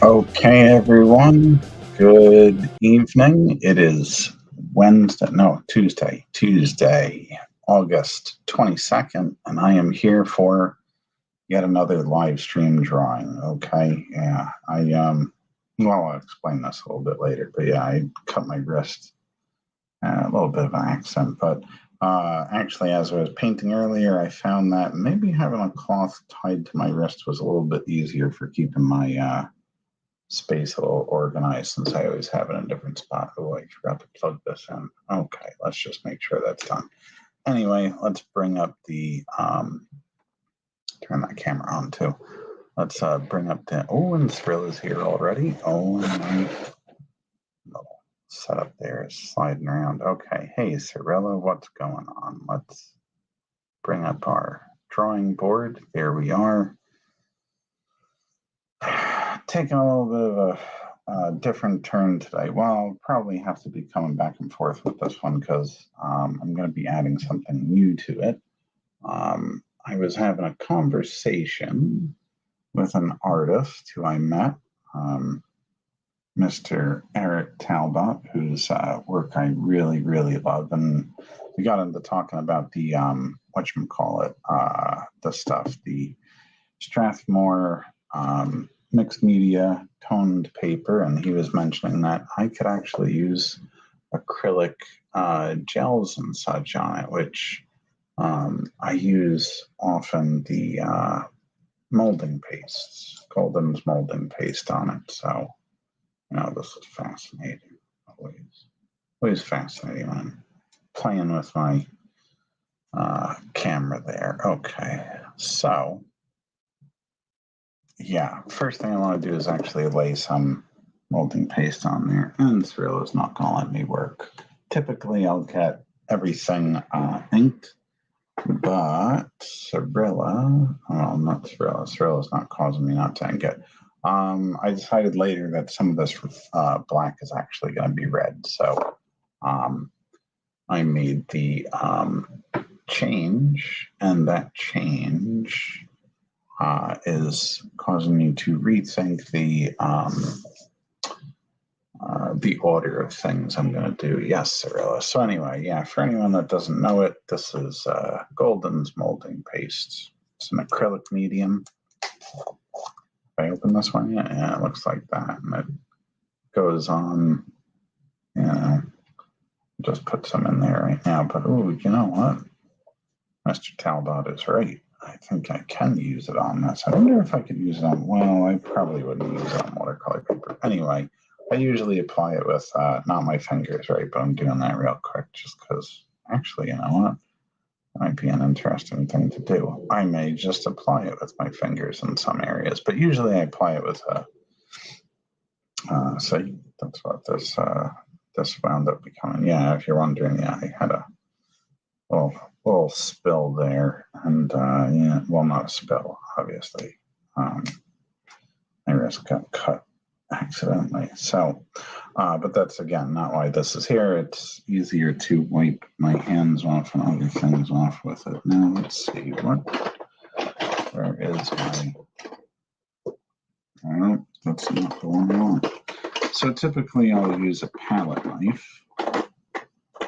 Okay, everyone. Good evening. It is Tuesday, August 22nd, and I am here for yet another live stream drawing. Okay, yeah, well, I'll explain this a little bit later, but yeah, I cut my wrist, a little bit of an accent, but actually, as I was painting earlier, I found that maybe having a cloth tied to my wrist was a little bit easier for keeping my space a little organized, since I always have it in a different spot. Oh, I forgot to plug this in. Okay, let's just make sure that's done. Anyway, let's bring up the, turn that camera on too. Let's bring up the, oh, and Cyrilla's here already. Oh, my little setup there is sliding around. Okay, hey, Cyrilla, what's going on? Let's bring up our drawing board. There we are. Taking a little bit of a different turn today. Well, I'll probably have to be coming back and forth with this one because I'm going to be adding something new to it. I was having a conversation with an artist who I met, Mr. Eric Talbot, whose work I really, really love. And we got into talking about the, whatchamacallit, the stuff, the Strathmore mixed media toned paper, and he was mentioning that I could actually use acrylic gels and such on it, which I use often the molding pastes, Golden's molding paste on it. So, this is fascinating. Always fascinating when I'm playing with my camera there. Okay, so yeah, first thing I want to do is actually lay some molding paste on there, and Cyrilla's not going to let me work. Typically, I'll get everything inked, but Cyrilla, well, not Cyrilla, Cyrilla's not causing me not to ink it. I decided later that some of this black is actually going to be red, so I made the change, and that change is causing me to rethink the order of things I'm going to do. Yes, Cyrilla. So anyway, yeah, for anyone that doesn't know it, this is Golden's molding paste. It's an acrylic medium. If I open this one, yeah, it looks like that. And it goes on, just put some in there right now. But, oh, you know what? Mr. Talbot is right. I think I can use it on this. I wonder if I could use it on, well, I probably wouldn't use it on watercolor paper. Anyway, I usually apply it with, not my fingers, right? But I'm doing that real quick just because, actually, you know what? That might be an interesting thing to do. I may just apply it with my fingers in some areas, but usually I apply it with so that's what this wound up becoming. Yeah, if you're wondering, yeah, I had a little spill there, and yeah, well, not a spill, obviously. My wrist got cut accidentally. So, but that's again not why this is here. It's easier to wipe my hands off and other things off with it. Now let's see where is my? Oh, that's not the one I want. So typically I'll use a palette knife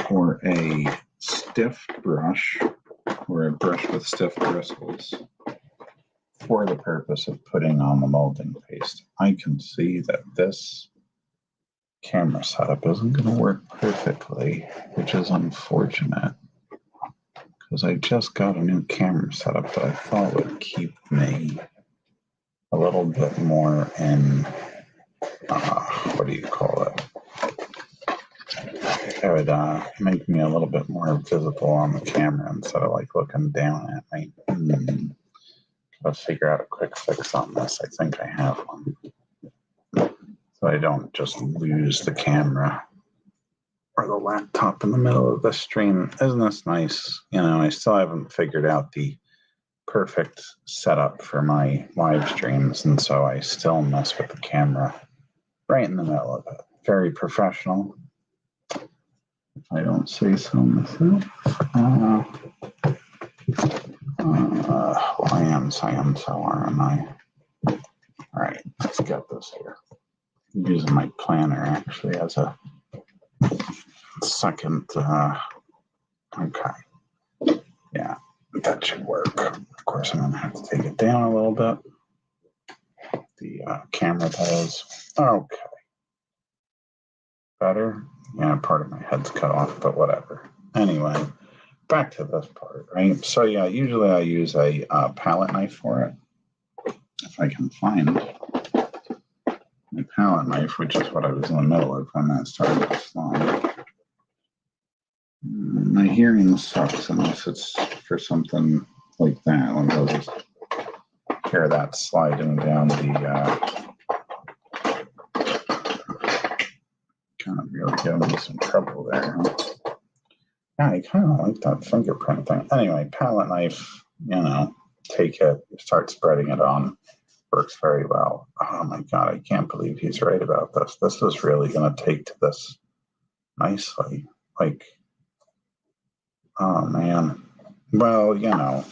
or a stiff brush or a brush with stiff bristles for the purpose of putting on the molding paste. I can see that this camera setup isn't going to work perfectly, which is unfortunate because I just got a new camera setup that I thought would keep me a little bit more in, what do you call it? It would make me a little bit more visible on the camera instead of like looking down at me. Let's figure out a quick fix on this. I think I have one. So I don't just lose the camera or the laptop in the middle of the stream. Isn't this nice? I still haven't figured out the perfect setup for my live streams, and so I still mess with the camera right in the middle of it. Very professional, if I don't say so myself. Well, I am so, aren't I? All right, let's get this here. I'm using my planner actually as a second. Okay. Yeah, that should work. Of course, I'm going to have to take it down a little bit. The camera does. Okay. Better? Yeah, part of my head's cut off, but whatever. Anyway, back to this part, right? So yeah, usually I use a palette knife for it. If I can find my palette knife, which is what I was in the middle of when that started to slide. My hearing sucks unless it's for something like that. Like I'll just hear that sliding down the kind of really giving me some trouble there. Yeah, I kind of like that fingerprint thing. Anyway, palette knife, take it, start spreading it on. Works very well. Oh my God, I can't believe he's right about this. This is really going to take to this nicely. Like, oh man. Well, you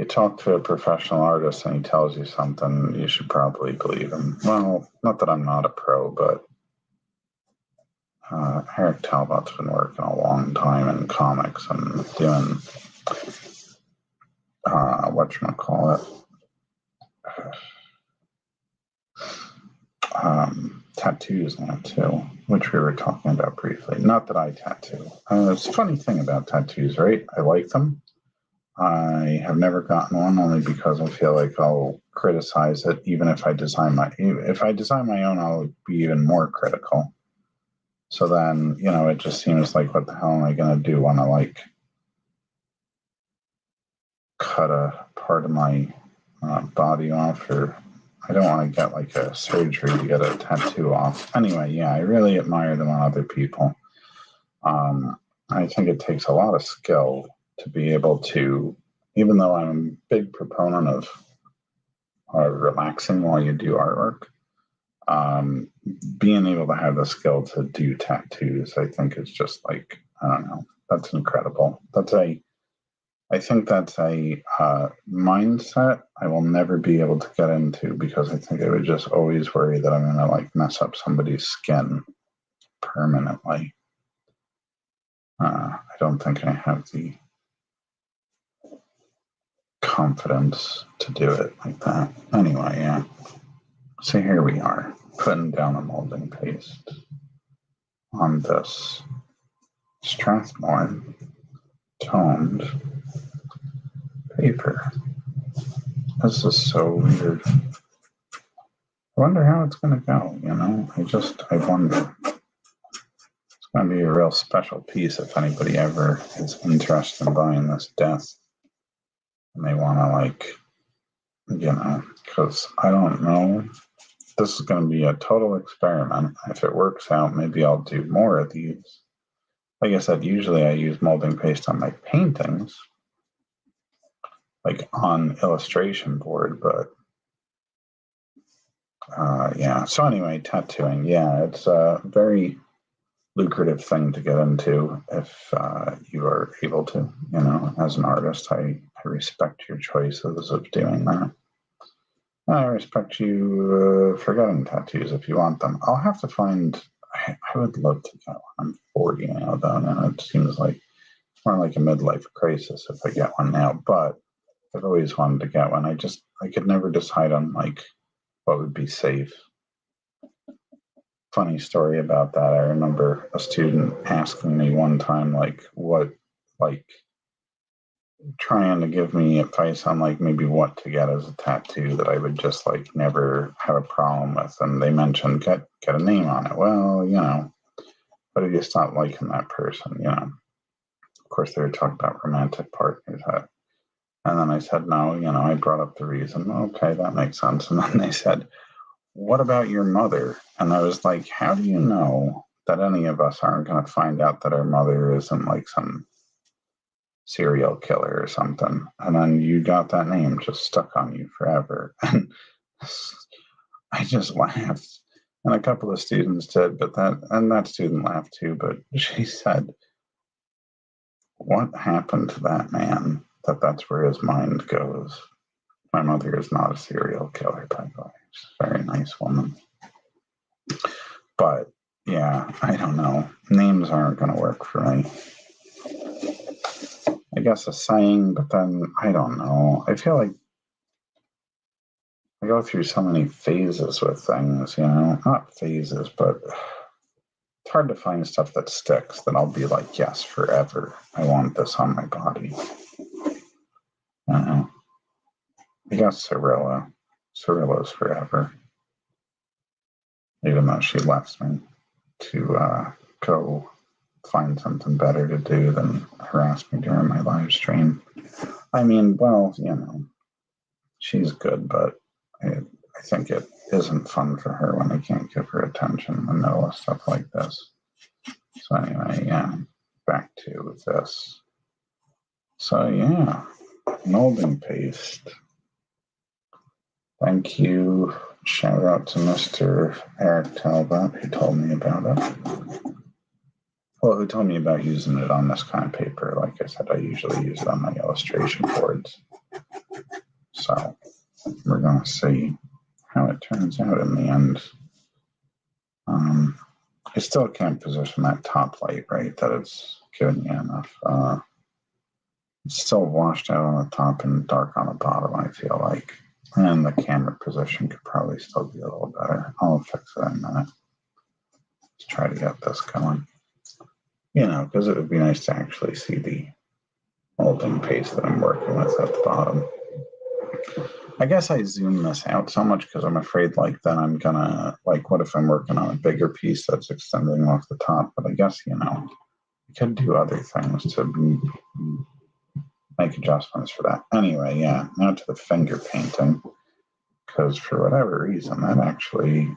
talk to a professional artist and he tells you something, you should probably believe him. Well, not that I'm not a pro, but Eric Talbot's been working a long time in comics and doing, whatchamacallit, tattoos now too, which we were talking about briefly. Not that I tattoo. It's a funny thing about tattoos, right? I like them. I have never gotten one only because I feel like I'll criticize it even if I design my own, I'll be even more critical. So then, it just seems like, what the hell am I going to do? Want to like cut a part of my body off, or I don't want to get like a surgery to get a tattoo off. Anyway, yeah, I really admire them on other people. I think it takes a lot of skill to be able to, even though I'm a big proponent of relaxing while you do artwork, being able to have the skill to do tattoos, I think is just like, I don't know, that's incredible. I think that's a mindset I will never be able to get into, because I think I would just always worry that I'm going to like mess up somebody's skin permanently. I don't think I have the confidence to do it like that. Anyway, yeah. So here we are, putting down a molding paste on this Strathmore toned paper. This is so weird. I wonder how it's going to go, I wonder. It's going to be a real special piece if anybody ever is interested in buying this death and they want to because I don't know. This is going to be a total experiment. If it works out, maybe I'll do more of these. Like I said, usually I use molding paste on my paintings, like on illustration board, but yeah. So anyway, tattooing, yeah, it's a very lucrative thing to get into if you are able to, as an artist. I respect your choices of doing that. I respect you for getting tattoos if you want them. I'll have to find, I would love to get one. I'm 40 now, though, and it seems like more like a midlife crisis if I get one now, but I've always wanted to get one. I could never decide on what would be safe. Funny story about that. I remember a student asking me one time, trying to give me advice on maybe what to get as a tattoo that I would just never have a problem with. And they mentioned get a name on it. Well, but if you stop liking that person, of course they were talking about romantic partners. And then I said, no, I brought up the reason. Okay, that makes sense. And then they said, what about your mother? And I was like, how do you know that any of us aren't going to find out that our mother isn't some serial killer or something? And then you got that name just stuck on you forever. And I just laughed. And a couple of students did, and that student laughed too, but she said, what happened to that man that's where his mind goes? My mother is not a serial killer, by the way. She's a very nice woman. But yeah, I don't know. Names aren't going to work for me. I guess a saying, but then I don't know. I feel like I go through so many phases with things, not phases, but it's hard to find stuff that sticks that I'll be like, yes, forever. I want this on my body. I guess Cyrilla. Cyrilla's forever. Even though she left me to go find something better to do than harass me during my live stream. I mean, well, she's good, but I think it isn't fun for her when I can't give her attention in the middle of stuff like this. So anyway, yeah, back to this. So yeah, molding paste. Thank you. Shout out to Mr. Eric Talbot who told me about it. Well, who told me about using it on this kind of paper. Like I said, I usually use it on my illustration boards. So we're going to see how it turns out in the end. I still can't position that top light right, that it's giving me enough. It's still washed out on the top and dark on the bottom, I feel like. And the camera position could probably still be a little better. I'll fix it in a minute. Let's try to get this going. Because it would be nice to actually see the molding paste that I'm working with at the bottom. I guess I zoom this out so much because I'm afraid then I'm gonna, what if I'm working on a bigger piece that's extending off the top? But I guess, I could do other things to make adjustments for that. Anyway, yeah, now to the finger painting, because for whatever reason, that actually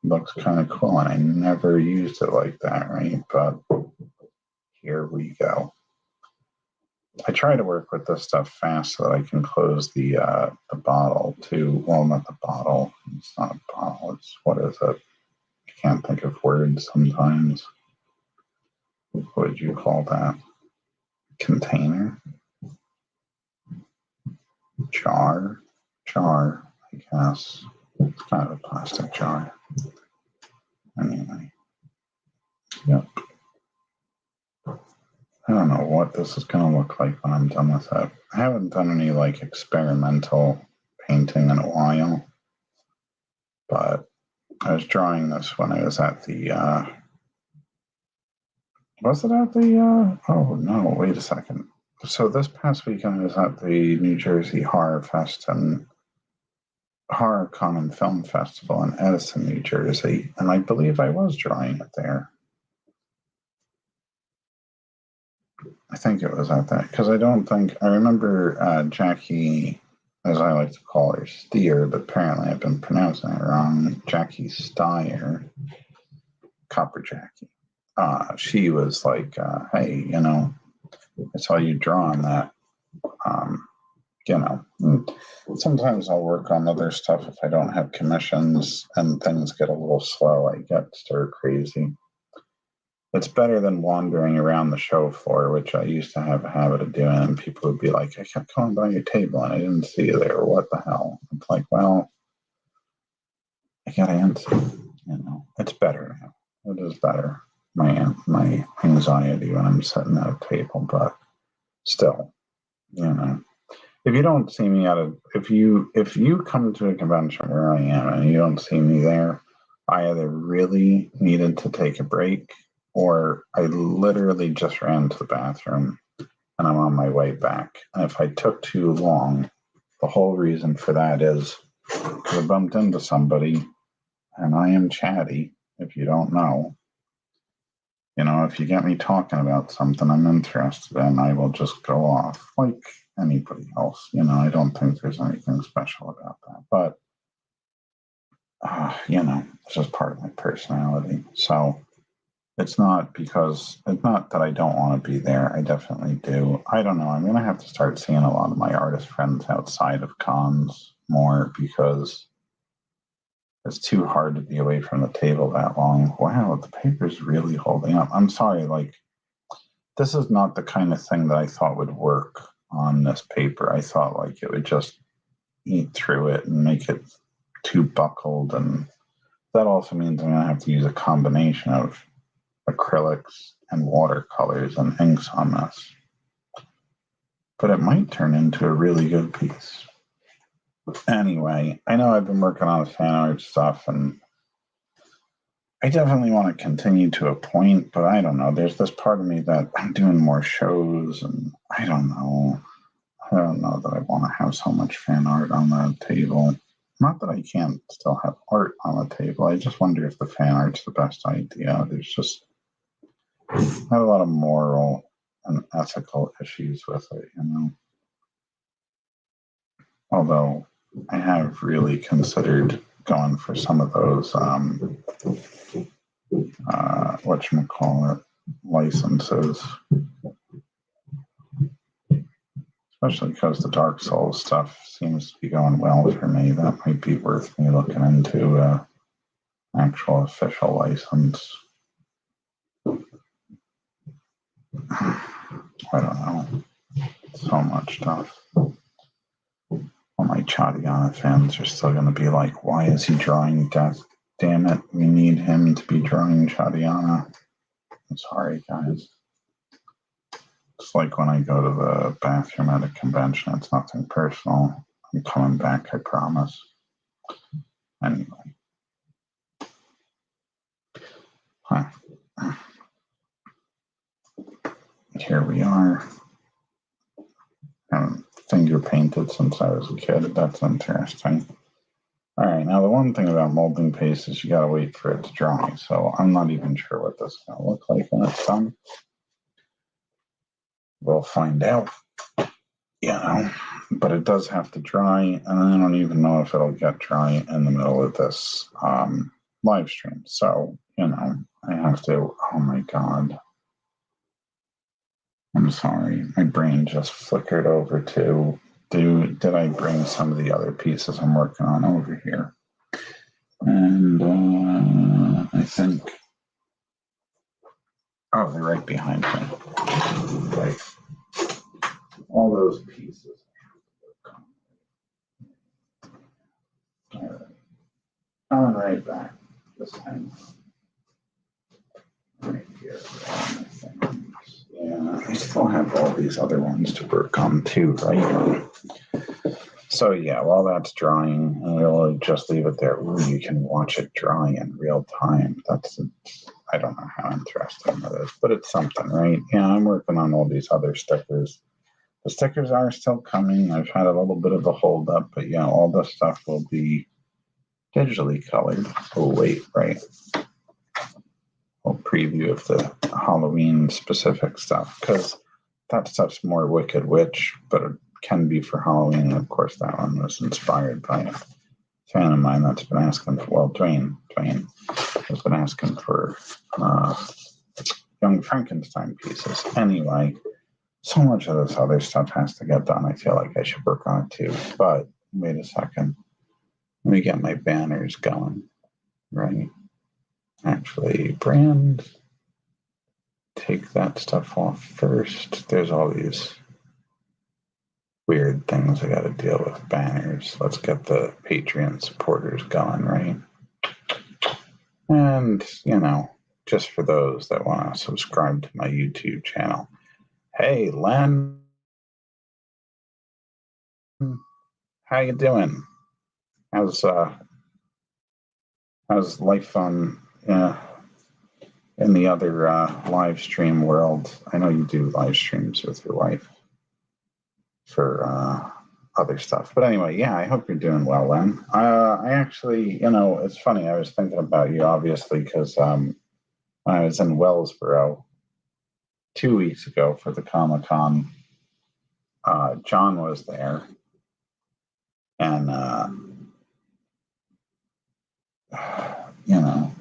looks kind of cool, and I never used it like that, right? But here we go. I try to work with this stuff fast so that I can close the bottle too. Well, not the bottle. It's not a bottle. It's, what is it? I can't think of words sometimes. What would you call that? Container? Jar, I guess. It's kind of a plastic jar. Anyway. Yep. I don't know what this is going to look like when I'm done with it. I haven't done any experimental painting in a while, but I was drawing this when I was at the, was it at the, oh no, wait a second. So this past weekend I was at the New Jersey Horror Fest and HorrorCon and Film Festival in Edison, New Jersey, and I believe I was drawing it there. I think it was at that, because I remember Jackie, as I like to call her, Steer, but apparently I've been pronouncing it wrong, Jackie Steyer, Copper Jackie. She was like, hey, I saw you draw on that. Sometimes I'll work on other stuff if I don't have commissions and things get a little slow. I get stir crazy. It's better than wandering around the show floor, which I used to have a habit of doing, and people would be like, I kept going by your table and I didn't see you there. What the hell? It's like, well, I gotta answer. It's better now. It is better. My anxiety when I'm sitting at a table, but still, if you don't see me if you come to a convention where I am and you don't see me there, I either really needed to take a break or I literally just ran to the bathroom and I'm on my way back. And if I took too long, the whole reason for that is because I bumped into somebody and I am chatty, if you don't know. If you get me talking about something I'm interested in, I will just go off like anybody else. I don't think there's anything special about that. But, it's just part of my personality. So it's not that I don't want to be there. I definitely do. I don't know. I'm going to have to start seeing a lot of my artist friends outside of cons more because it's too hard to be away from the table that long. Wow, the paper's really holding up. I'm sorry, this is not the kind of thing that I thought would work on this paper. I thought it would just eat through it and make it too buckled. And that also means I'm going to have to use a combination of acrylics and watercolors and inks on this. But it might turn into a really good piece. Anyway, I know I've been working on fan art stuff, and I definitely want to continue to a point, but I don't know. There's this part of me that I'm doing more shows, and I don't know. I don't know that I want to have so much fan art on the table. Not that I can't still have art on the table. I just wonder if the fan art's the best idea. There's just I have a lot of moral and ethical issues with it, you know. Although I have really considered going for some of those whatchamacallit licenses. Especially because the Dark Souls stuff seems to be going well for me. That might be worth me looking into an actual official license. I don't know. So much stuff. All my Chadiana fans are still going to be like, why is he drawing death? Damn it, we need him to be drawing Chadiana. I'm sorry, guys. It's like when I go to the bathroom at a convention. It's nothing personal. I'm coming back, I promise. Anyway. Here we are. I haven't finger painted since I was a kid. That's interesting. All right, now the one thing about molding paste is you got to wait for it to dry. So I'm not even sure what this is going to look like when it's done. We'll find out, you know, but it does have to dry, and I don't even know if it'll get dry in the middle of this live stream. So, you know, I have to, oh my God. I'm sorry, my brain just flickered over to, did I bring some of the other pieces I'm working on over here? And I think, oh, they're right behind me. Right. All those pieces. All right. Coming right back. This time. Right here. Yeah, I still have all these other ones to work on too, right? So yeah, while that's drying, and we'll just leave it there. Ooh, you can watch it dry in real time. I don't know how interesting that is, but it's something, right? Yeah, I'm working on all these other stickers. The stickers are still coming. I've had a little bit of a hold up, but yeah, all the stuff will be digitally colored. Oh, wait, right. A preview of the Halloween specific stuff, because that stuff's more Wicked Witch, but it can be for Halloween. And of course, that one was inspired by a fan of mine that's been asking for, well, Dwayne has been asking for Young Frankenstein pieces. Anyway, so much of this other stuff has to get done. I feel like I should work on it too. But wait a second. Let me get my banners going. Right. Actually, brand. Take that stuff off first. There's all these weird things I got to deal with. Banners. Let's get the Patreon supporters going, right? And, you know, just for those that want to subscribe to my YouTube channel. Hey, Len. How you doing? How's life on in the other live stream world? I know you do live streams with your wife for other stuff. But anyway, yeah, I hope you're doing well, Len. I actually, you know, it's funny. I was thinking about you, obviously, because when I was in Wellsboro 2 weeks ago for the Comic-Con, John was there. And, you know,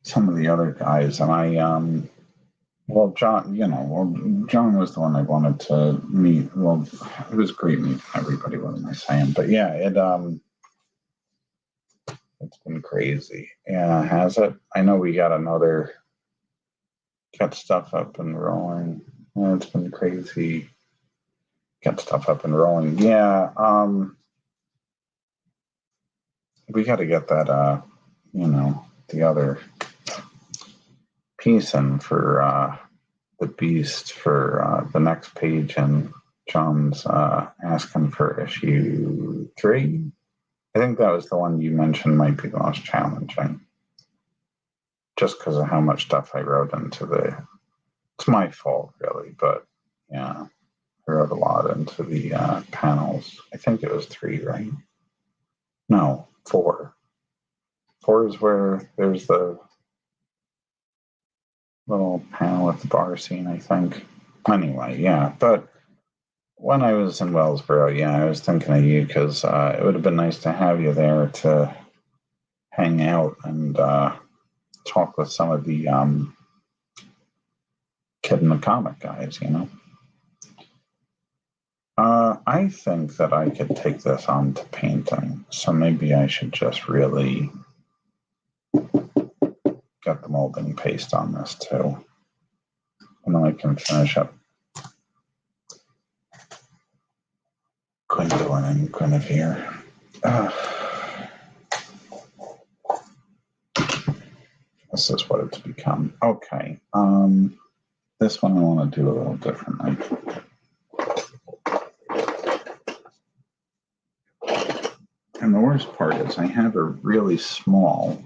some of the other guys, and John was the one I wanted to meet. Well, it was great meeting everybody, what am I saying? But yeah, it's been crazy. Yeah, has it? I know we got stuff up and rolling. Yeah, it's been crazy. Get stuff up and rolling. Yeah, we got to get that, the other piece in for the beast for the next page, and John's asking for issue 3. I think that was the one you mentioned might be the most challenging, just because of how much stuff I wrote into it's my fault, really, but yeah, I wrote a lot into the panels. I think it was 3, right? No, 4. 4 is where there's the little panel at the bar scene, I think. Anyway, yeah, but when I was in Wellsboro, yeah, I was thinking of you because it would have been nice to have you there to hang out and talk with some of the kid in the comic guys, I think that I could take this on to painting, so maybe I should just really get the molding paste on this too. And then I can finish up Gwendolyn and Guinevere. This is what it's become. Okay. This one I want to do a little differently. And the worst part is I have a really small,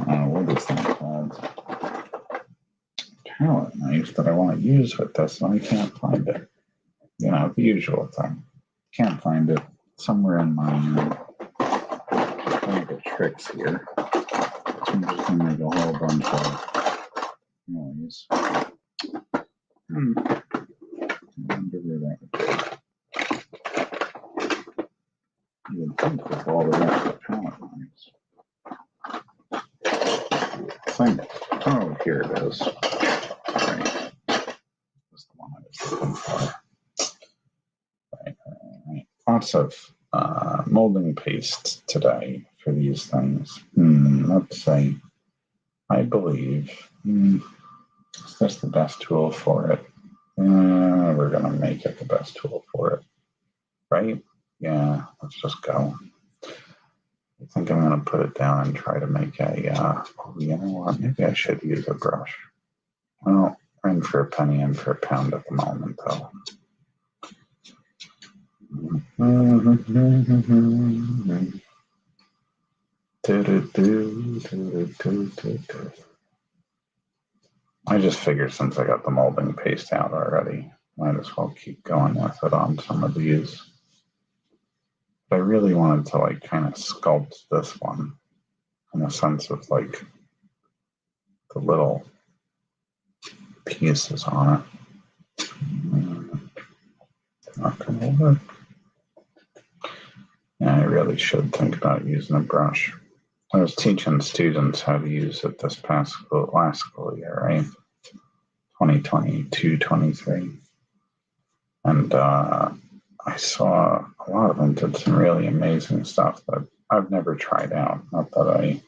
what is that called? Palette knife that I want to use with this, and I can't find it. The usual thing. Can't find it. Somewhere in my one of the tricks here. I'm just going to make a whole bunch of noise. I wonder where that would be. You would think with all the rest of the palette knives. Oh, here it is. Right. That's the one I was looking for. Right. Lots of molding paste today for these things. Let's say, I believe, is this the best tool for it? We're going to make it the best tool for it, right? Yeah, let's just go. I think I'm going to put it down and try to make you know what? Maybe I should use a brush. Well, in for a penny, in for a pound at the moment, though. I just figured since I got the molding paste out already, might as well keep going with it on some of these. But I really wanted to kind of sculpt this one in a sense of the little pieces on it. Not gonna work. Yeah, I really should think about using a brush. I was teaching students how to use it this last school year, right? 2022-23. And I saw a lot of them did some really amazing stuff that I've never tried out. Not that I,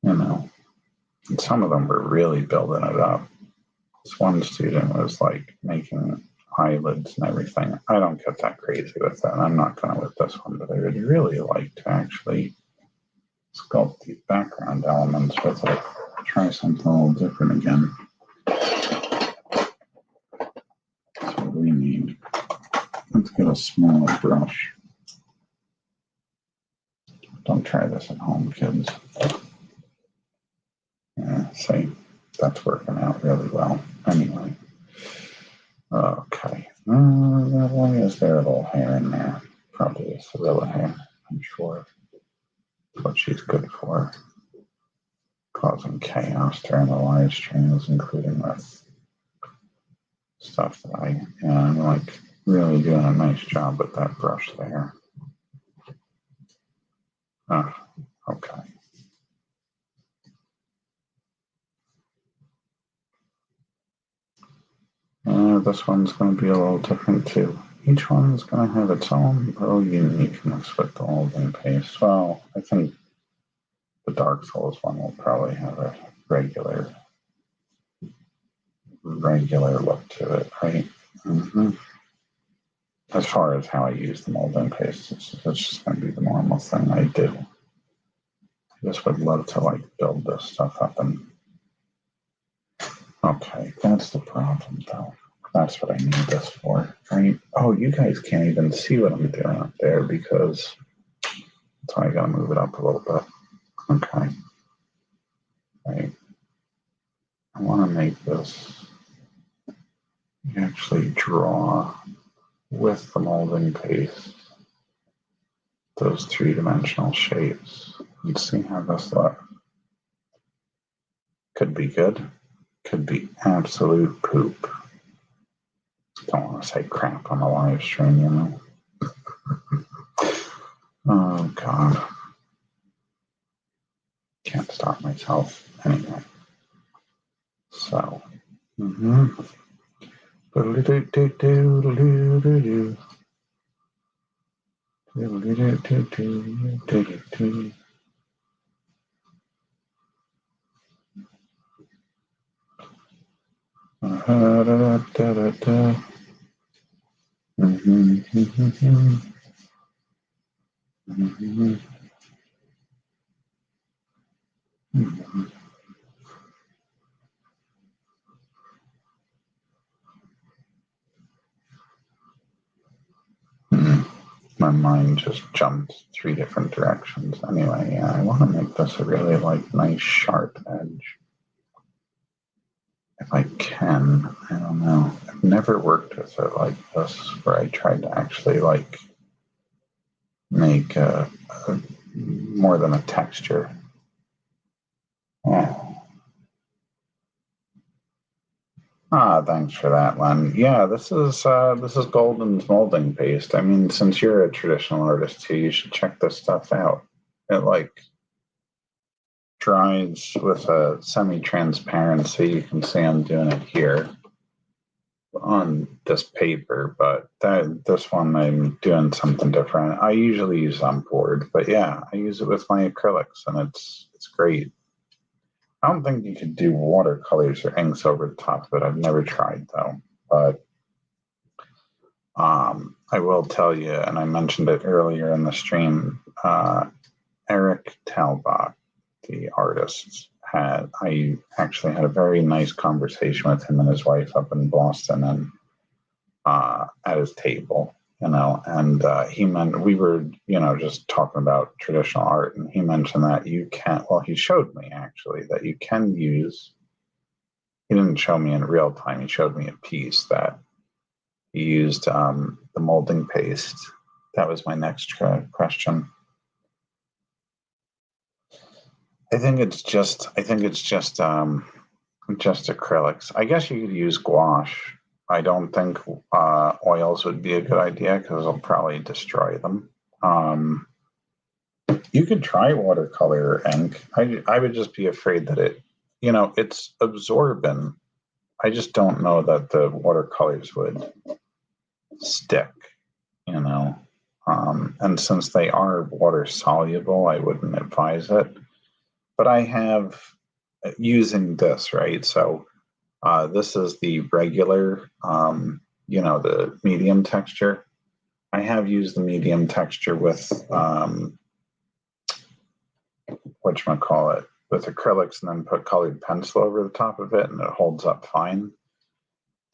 and some of them were really building it up. This one student was making eyelids and everything. I don't get that crazy with that. I'm not going to with this one, but I would really like to actually sculpt these background elements with it. Try something a little different again. That's what we need. Let's get a smaller brush. Don't try this at home, kids. Yeah, see, that's working out really well. Anyway. Okay. Why is there a little hair in there? Probably a Cyrilla hair, I'm sure. What she's good for. Causing chaos during the live streams, including with stuff that I'm really doing a nice job with that brush there. Oh, okay. This one's going to be a little different too. Each one's going to have its own little uniqueness with the molding paste. Well, I think the Dark Souls one will probably have a regular look to it, right? as far as how I use the molding paste, it's just going to be the normal thing I do. I just would love to like build this stuff up and okay, that's the problem though. That's what I need this for, right? Oh, you guys can't even see what I'm doing up there because that's why I gotta move it up a little bit. Okay. Right. I want to make this you actually draw with the molding paste those three-dimensional shapes. Let's see how this looks. Could be good. Could be absolute poop. Don't want to say crap on the live stream, you know. Oh, God. Can't stop myself. Anyway. So. Mm-hmm. My mind just jumped three different directions. Anyway, yeah, I want to make this a really like nice sharp edge. If I can, I don't know. I've never worked with it like this, where I tried to actually like make more than a texture. Oh. Thanks for that, Len. Yeah, this is Golden's molding paste. I mean, since you're a traditional artist too, you should check this stuff out. It like dries with a semi-transparency. You can see I'm doing it here on this paper, but this one I'm doing something different. I usually use on board, but yeah, I use it with my acrylics, and it's great. I don't think you could do watercolors or inks over the top of it. I've never tried though, but I will tell you, and I mentioned it earlier in the stream, Eric Talbot, the artist, I actually had a very nice conversation with him and his wife up in Boston and at his table, you know, and we were, you know, just talking about traditional art, and he mentioned that you can't, well, he showed me actually that you can use, he didn't show me in real time, he showed me a piece that he used the molding paste. That was my next question. I think it's just acrylics. I guess you could use gouache. I don't think oils would be a good idea because it'll probably destroy them. You could try watercolor ink. I would just be afraid that it, you know, it's absorbent. I just don't know that the watercolors would stick, you know. And since they are water soluble, I wouldn't advise it. But I have using this, right? So this is the regular, you know, the medium texture. I have used the medium texture with whatchamacallit, with acrylics, and then put colored pencil over the top of it, and it holds up fine.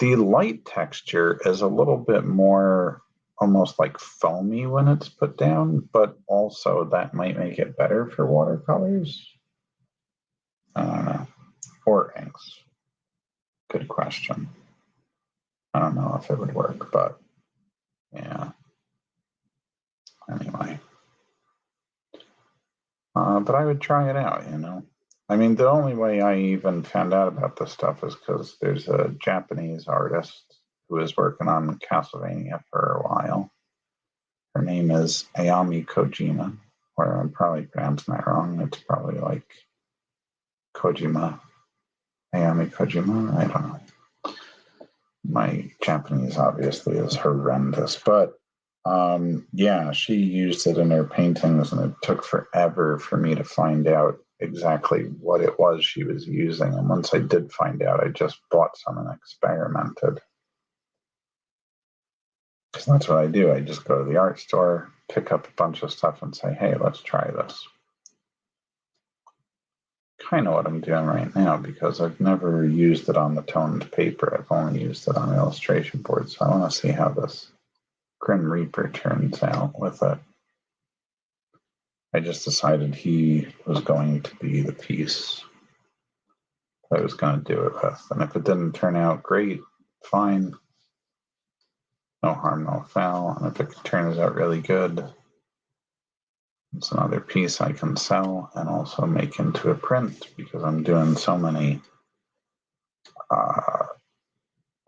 The light texture is a little bit more almost like foamy when it's put down, but also that might make it better for watercolors. I don't know. Or inks. Good question. I don't know if it would work, but yeah. Anyway. But I would try it out, you know. I mean, the only way I even found out about this stuff is because there's a Japanese artist who was working on Castlevania for a while. Her name is Ayami Kojima, or I'm probably pronouncing that wrong. It's probably like Kojima. Ayami Kojima? I don't know. My Japanese obviously is horrendous, but yeah, she used it in her paintings, and it took forever for me to find out exactly what it was she was using. And once I did find out, I just bought some and experimented. because that's what I do. I just go to the art store, pick up a bunch of stuff and say, hey, let's try this. Kind of what I'm doing right now, because I've never used it on the toned paper. I've only used it on illustration board. So I want to see how this Grim Reaper turns out with it. I just decided he was going to be the piece I was going to do it with. And if it didn't turn out great, fine. No harm, no foul. And if it turns out really good, it's another piece I can sell and also make into a print, because I'm doing so many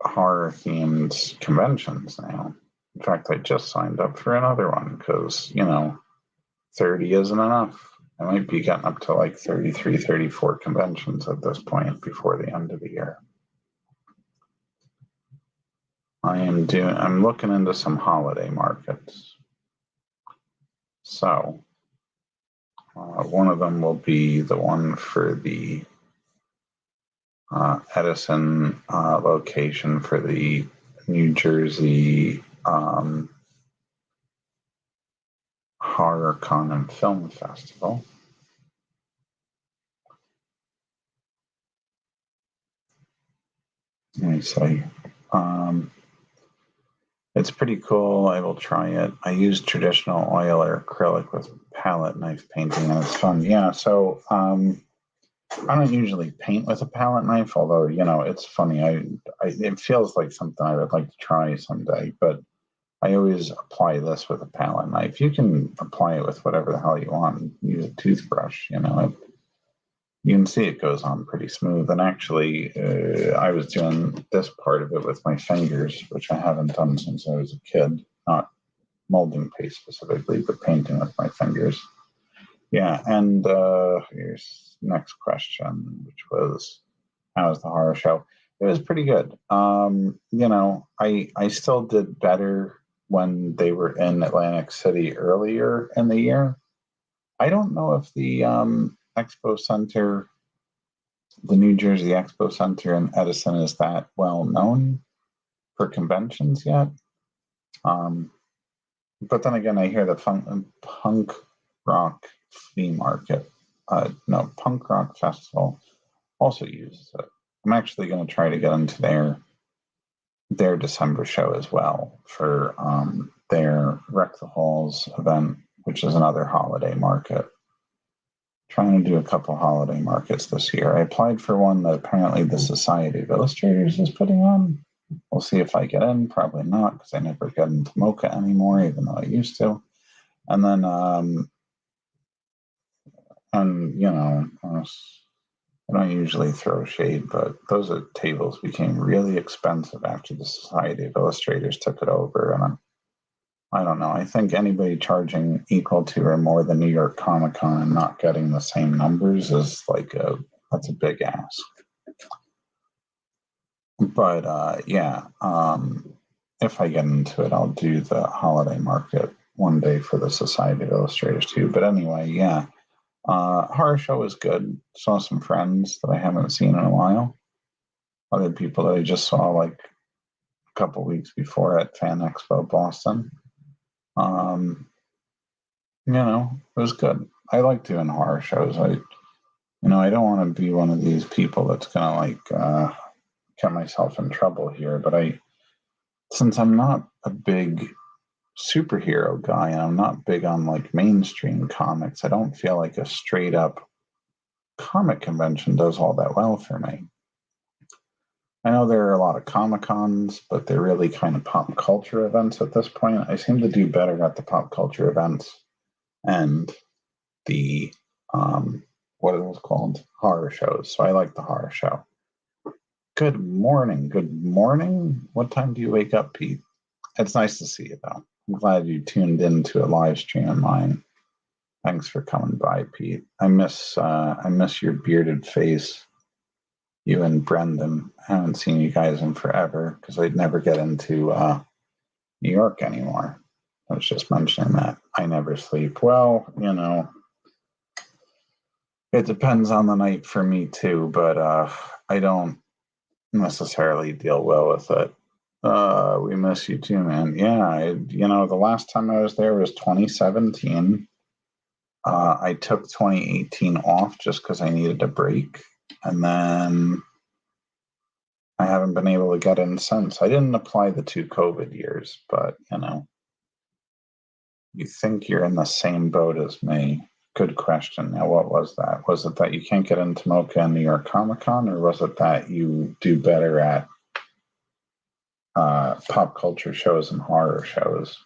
horror-themed conventions now. In fact, I just signed up for another one because, 30 isn't enough. I might be getting up to like 33, 34 conventions at this point before the end of the year. I'm looking into some holiday markets. So one of them will be the one for the Edison location for the New Jersey Horror Con and Film Festival. Let me see. It's pretty cool. I will try it. I use traditional oil or acrylic with palette knife painting, and it's fun. Yeah, so I don't usually paint with a palette knife, although, it's funny. It feels like something I would like to try someday, but I always apply this with a palette knife. You can apply it with whatever the hell you want. Use a toothbrush, you can see it goes on pretty smooth. And actually, I was doing this part of it with my fingers, which I haven't done since I was a kid. Not molding paste specifically, but painting with my fingers. Yeah, and here's next question, which was, how was the horror show? It was pretty good. I still did better when they were in Atlantic City earlier in the year. I don't know if the Expo Center, the New Jersey Expo Center in Edison, is that well known for conventions yet. But then again, I hear the punk rock flea market, punk rock festival also uses it. I'm actually going to try to get into their December show as well for their Wreck the Halls event, which is another holiday market. Trying to do a couple holiday markets this year. I applied for one that apparently the Society of Illustrators is putting on. We'll see if I get in. Probably not, because I never get into Mocha anymore, even though I used to. And then, I don't usually throw shade, but those tables became really expensive after the Society of Illustrators took it over. And I don't know. I think anybody charging equal to or more than New York Comic Con and not getting the same numbers is that's a big ask. But if I get into it, I'll do the holiday market one day for the Society of Illustrators too. But anyway, yeah. Horror show was good. Saw some friends that I haven't seen in a while. Other people that I just saw like a couple weeks before at Fan Expo Boston. It was good. I like doing horror shows. I don't want to be one of these people that's gonna get myself in trouble here. But since I'm not a big superhero guy and I'm not big on mainstream comics, I don't feel like a straight up comic convention does all that well for me. I know there are a lot of Comic-Cons, but they're really kind of pop culture events at this point. I seem to do better at the pop culture events and the what it was called, horror shows. So I like the horror show. Good morning. Good morning. What time do you wake up, Pete? It's nice to see you, though. I'm glad you tuned into a live stream of mine. Thanks for coming by, Pete. I miss your bearded face. You and Brendan. I haven't seen you guys in forever because I'd never get into New York anymore. I was just mentioning that. I never sleep. Well, it depends on the night for me too, but I don't necessarily deal well with it. We miss you too, man. Yeah, the last time I was there was 2017. I took 2018 off just because I needed a break. And then I haven't been able to get in since. I didn't apply the 2 COVID years, but, you think you're in the same boat as me. Good question. Now, what was that? Was it that you can't get into Mocha and New York Comic Con, or was it that you do better at pop culture shows and horror shows?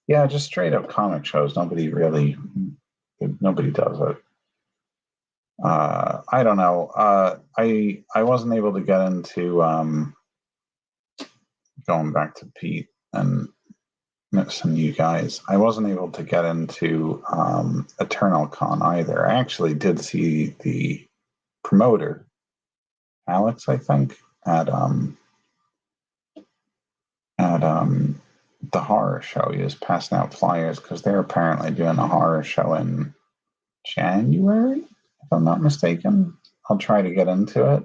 Yeah, just straight up comic shows. Nobody does it. I don't know. I wasn't able to get into going back to Pete and missing you guys. I wasn't able to get into Eternal Con either. I actually did see the promoter, Alex, I think, at the horror show. He was passing out flyers because they're apparently doing a horror show in January, if I'm not mistaken. I'll try to get into it.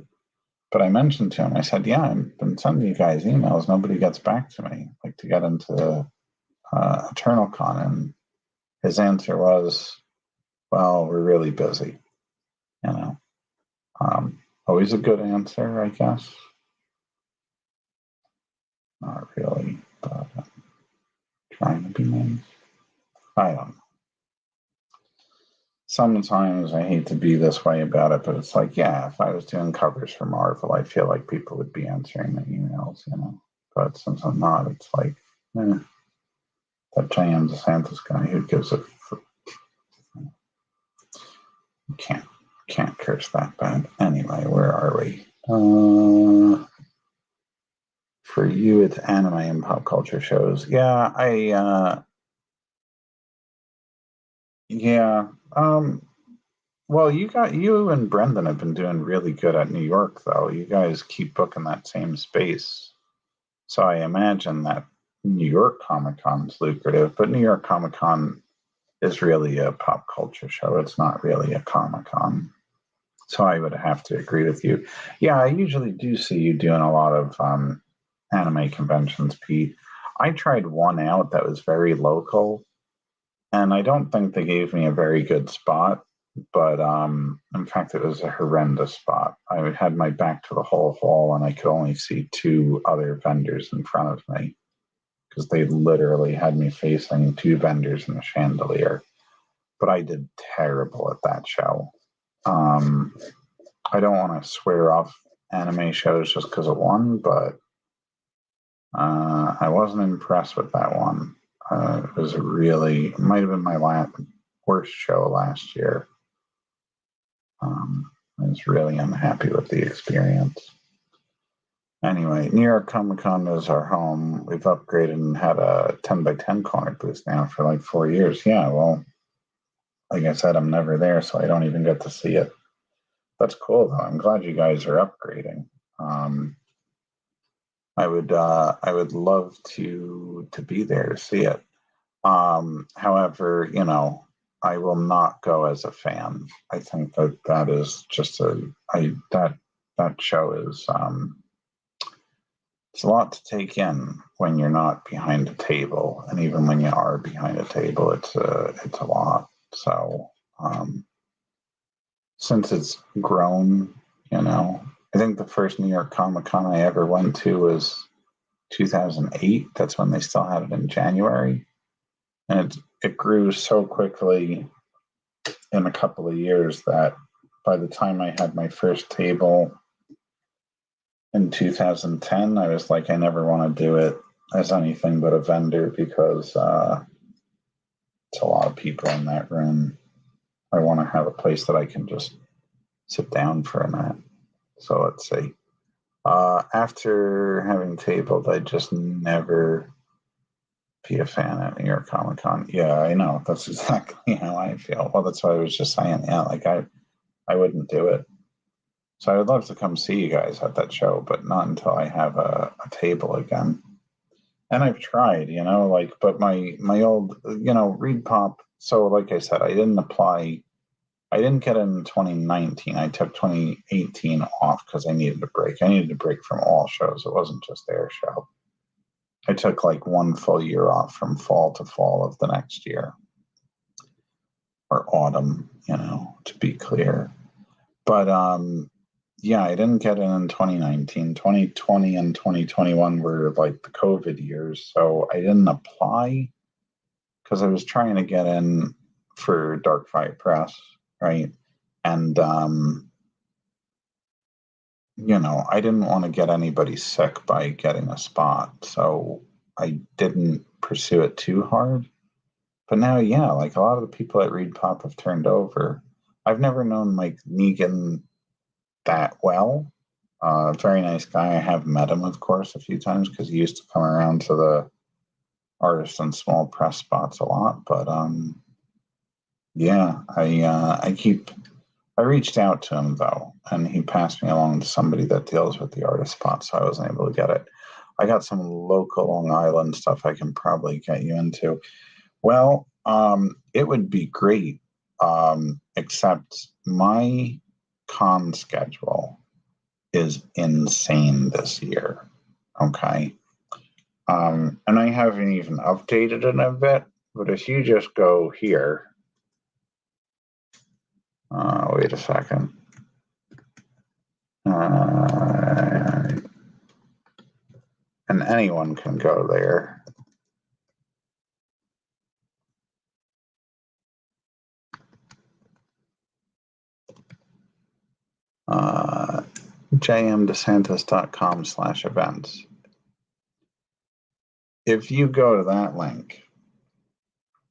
But I mentioned to him, I said, yeah, I've been sending you guys emails. Nobody gets back to me, like to get into Eternal Con. And his answer was, well, we're really busy. Always a good answer, I guess. Not really, but trying to be nice. I don't know. Sometimes I hate to be this way about it, but it's like, yeah, if I was doing covers for Marvel, I feel like people would be answering the emails, But since I'm not, it's like, that JM DeSantis guy, who gives a can't curse that bad. Anyway, where are we? For you, it's anime and pop culture shows. Yeah, yeah. Well, you and Brendan have been doing really good at New York, though. You guys keep booking that same space. So I imagine that New York Comic Con is lucrative, but New York Comic Con is really a pop culture show. It's not really a Comic Con. So I would have to agree with you. Yeah, I usually do see you doing a lot of anime conventions, Pete. I tried one out that was very local, and I don't think they gave me a very good spot. But in fact, it was a horrendous spot. I had my back to the whole hall, and I could only see 2 other vendors in front of me because they literally had me facing 2 vendors in a chandelier. But I did terrible at that show. I don't want to swear off anime shows just because of one, but I wasn't impressed with that one. It might have been my worst show last year. I was really unhappy with the experience. Anyway, New York Comic Con is our home. We've upgraded and had a 10 by 10 comic booth now for like 4 years. Yeah, well, like I said, I'm never there, so I don't even get to see it. That's cool, though. I'm glad you guys are upgrading. I would love to be there to see it. However, I will not go as a fan. I think that is just that show is it's a lot to take in when you're not behind a table, and even when you are behind a table, it's a lot. So since it's grown, I think the first New York Comic Con I ever went to was 2008. That's when they still had it in January. And it grew so quickly in a couple of years that by the time I had my first table in 2010, I was like, I never want to do it as anything but a vendor because it's a lot of people in that room. I want to have a place that I can just sit down for a minute. So let's see. After having tabled, I just never be a fan at New York Comic Con. Yeah, I know. That's exactly how I feel. Well, that's what I was just saying. Yeah, like I wouldn't do it. So I would love to come see you guys at that show, but not until I have a table again. And I've tried, but my old, Reed Pop. So like I said, I didn't apply I didn't get it in 2019. I took 2018 off because I needed a break. I needed a break from all shows. It wasn't just their show. I took like one full year off from fall to fall of the next year, or autumn, to be clear. But yeah, I didn't get it in 2019. 2020 and 2021 were like the COVID years, so I didn't apply because I was trying to get in for Dark Fight Press, right? And I didn't want to get anybody sick by getting a spot, so I didn't pursue it too hard. But now, yeah, like a lot of the people at Reed Pop have turned over. I've never known Mike Negan that well. Very nice guy. I have met him, of course, a few times because he used to come around to the artist and small press spots a lot. But yeah, I reached out to him though, and he passed me along to somebody that deals with the artist spots, so I wasn't able to get it. I got some local Long Island stuff I can probably get you into. Well, it would be great, except my con schedule is insane this year. Okay. And I haven't even updated it a bit, but if you just go here, wait a second. And anyone can go there. jmdesantis.com/events. If you go to that link,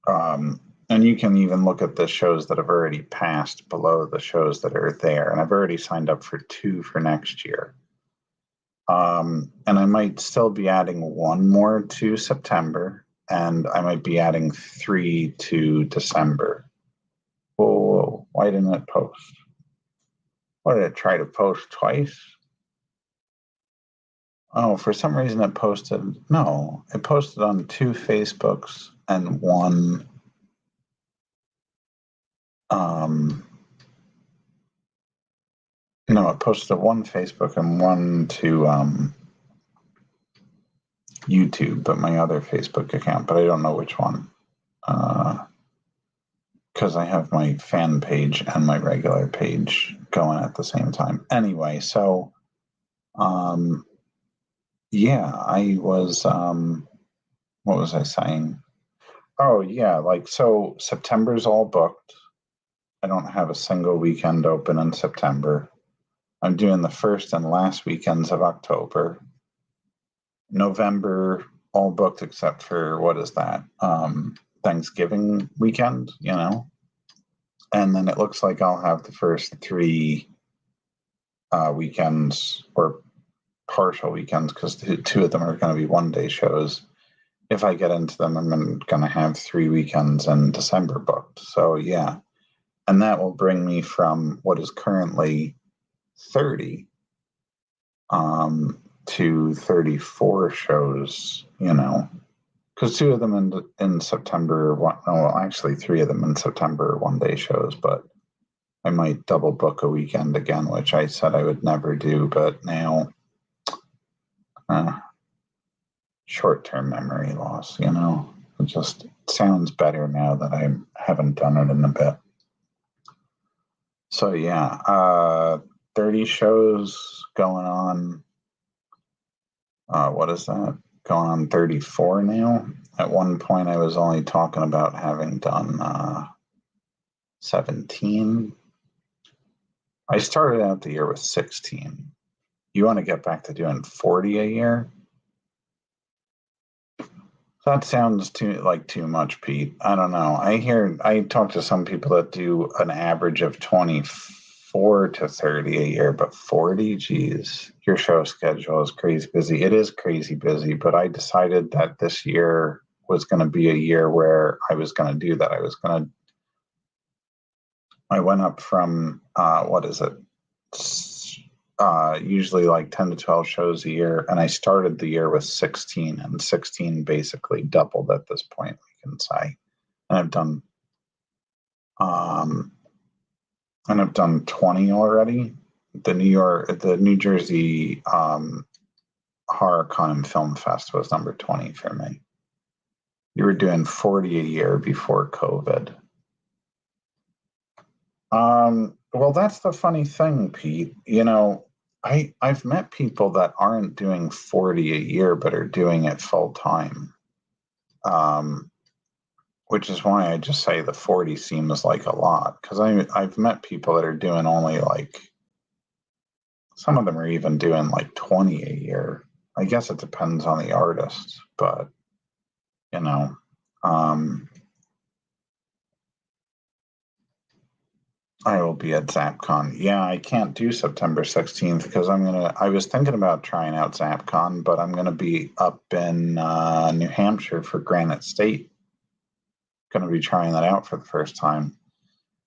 and you can even look at the shows that have already passed below the shows that are there, and I've already signed up for 2 for next year. And I might still be adding 1 more to September, and I might be adding 3 to December. Whoa, why didn't it post? What, did it try to post twice? Oh, for some reason it posted on 2 Facebooks and 1 no, it posted to 1 Facebook and 1 to YouTube, but my other Facebook account, but I don't know which one. Because I have my fan page and my regular page going at the same time. Anyway, so yeah, I was what was I saying? Oh yeah, like so September's all booked. I don't have a single weekend open in September. I'm doing the first and last weekends of October. November all booked except for what is that? Thanksgiving weekend, And then it looks like I'll have the first 3 weekends or partial weekends because 2 of them are going to be one-day shows. If I get into them, I'm going to have 3 weekends in December booked. So yeah, and that will bring me from what is currently 30 to 34 shows, because 2 of them in September, actually 3 of them in September are one-day shows, but I might double book a weekend again, which I said I would never do, but now short-term memory loss, it just sounds better now that I haven't done it in a bit. So yeah, 30 shows going on. What is that? Going on 34 now. At one point, I was only talking about having done 17. I started out the year with 16. You want to get back to doing 40 a year? That sounds too much, Pete. I don't know. I talk to some people that do an average of 24 to 30 a year, but 40, geez, your show schedule is crazy busy. It is crazy busy, but I decided that this year was going to be a year where I was going to do that. I went up from, usually like 10 to 12 shows a year. And I started the year with 16, and 16 basically doubled at this point, we can say. And I've done and I've done 20 already. The New Jersey HorrorCon and Film Fest was number 20 for me. You were doing 40 a year before COVID. Well, that's the funny thing, Pete. I've met people that aren't doing 40 a year, but are doing it full time. Which is why I just say the 40 seems like a lot. Because I've met people that are doing only like, some of them are even doing like 20 a year. I guess it depends on the artist, but I will be at ZapCon. Yeah, I can't do September 16th because I was thinking about trying out ZapCon, but I'm gonna be up in New Hampshire for Granite State. Gonna be trying that out for the first time.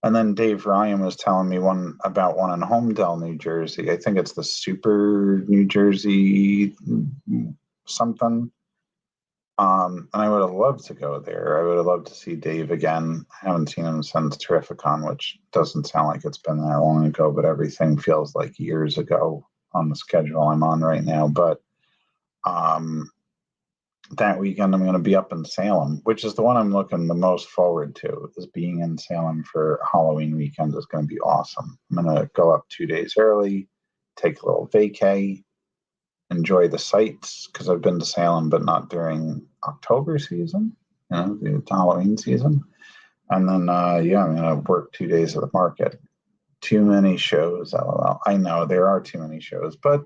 And then Dave Ryan was telling me one in Homedale, New Jersey. I think it's the Super New Jersey something. And I would have loved to go there. I would have loved to see Dave again. I haven't seen him since Terrificon, which doesn't sound like it's been that long ago, but everything feels like years ago on the schedule I'm on right now. But that weekend I'm going to be up in Salem, which is the one I'm looking the most forward to. Is being in Salem for Halloween weekend is going to be awesome. I'm going to go up 2 days early, take a little vacay, enjoy the sights, because I've been to Salem, but not during October season, the Halloween season. And then, I'm going to work 2 days at the market. Too many shows, LOL. I know there are too many shows, but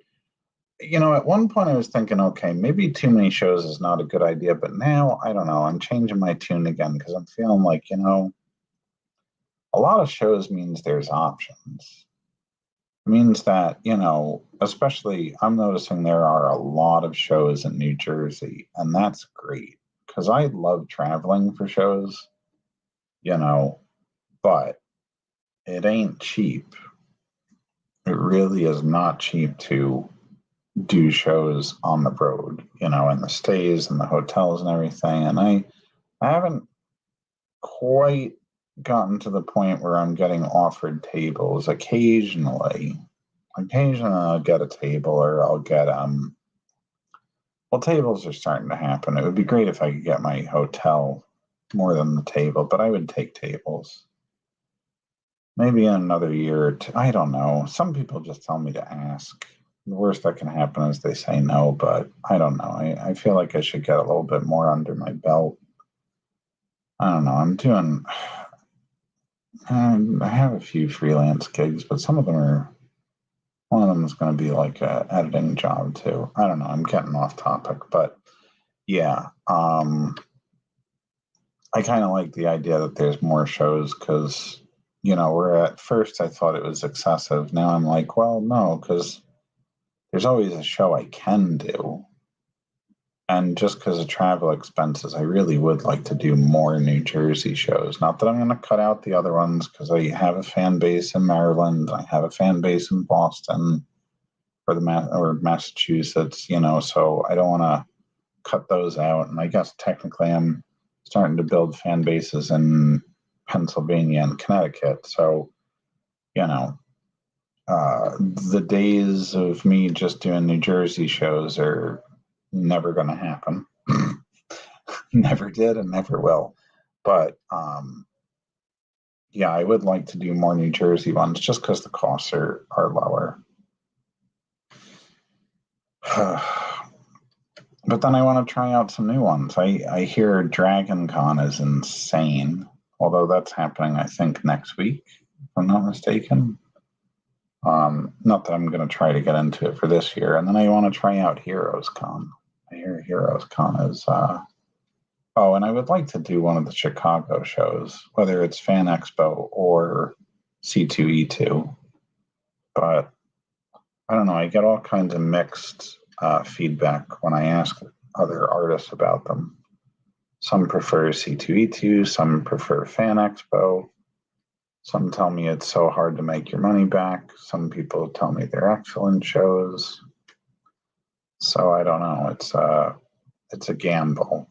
at one point I was thinking, okay, maybe too many shows is not a good idea, but now I don't know. I'm changing my tune again because I'm feeling like, a lot of shows means there's options. It means that, especially I'm noticing there are a lot of shows in New Jersey, and that's great because I love traveling for shows, but it ain't cheap. It really is not cheap to do shows on the road, and the stays and the hotels and everything. And I haven't quite gotten to the point where I'm getting offered tables. Occasionally I'll get a table, or I'll get well, tables are starting to happen. It would be great if I could get my hotel more than the table, but I would take tables. Maybe in another year or two. I don't know. Some people just tell me to ask. The worst that can happen is they say no, but I don't know. I feel like I should get a little bit more under my belt. I don't know. I have a few freelance gigs, but one of them is going to be like an editing job too. I don't know. I'm getting off topic, but yeah. I kind of like the idea that there's more shows because, where at first I thought it was excessive. Now I'm like, well, no, because there's always a show I can do. And just because of travel expenses, I really would like to do more New Jersey shows. Not that I'm going to cut out the other ones, because I have a fan base in Maryland, I have a fan base in Boston, or Massachusetts, so I don't want to cut those out. And I guess technically I'm starting to build fan bases in Pennsylvania and Connecticut. So, the days of me just doing New Jersey shows are never going to happen. Never did and never will. But I would like to do more New Jersey ones just because the costs are lower. But then I want to try out some new ones. I hear Dragon Con is insane, although that's happening, I think, next week, if I'm not mistaken. Not that I'm going to try to get into it for this year. And then I want to try out Heroes Con. I hear Heroes Con is... and I would like to do one of the Chicago shows, whether it's Fan Expo or C2E2. But I don't know. I get all kinds of mixed feedback when I ask other artists about them. Some prefer C2E2, some prefer Fan Expo. Some tell me it's so hard to make your money back. Some people tell me they're excellent shows. So I don't know. It's a gamble.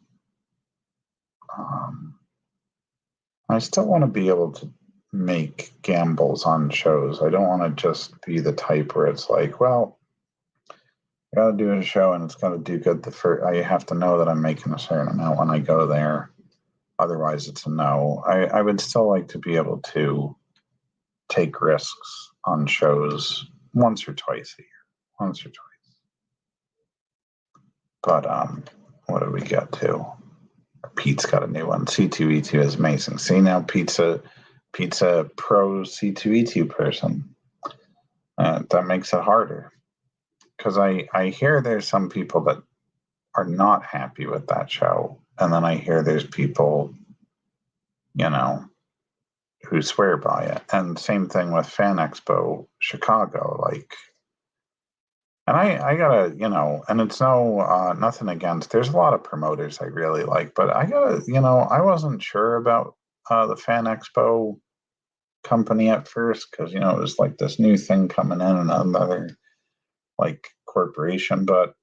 I still want to be able to make gambles on shows. I don't want to just be the type where it's like, well, I got to do a show and it's got to do good. I have to know that I'm making a certain amount when I go there. Otherwise, it's a no. I would still like to be able to take risks on shows once or twice a year. Once or twice. But what did we get to? Pete's got a new one. C2E2 is amazing. See, now Pete's a pro C2E2 person. That makes it harder. Because I hear there's some people that are not happy with that show. And then I hear there's people, who swear by it. And same thing with Fan Expo Chicago. And I gotta, and it's nothing against, there's a lot of promoters I really like, but I gotta, I wasn't sure about the Fan Expo company at first because, it was like this new thing coming in and another corporation, but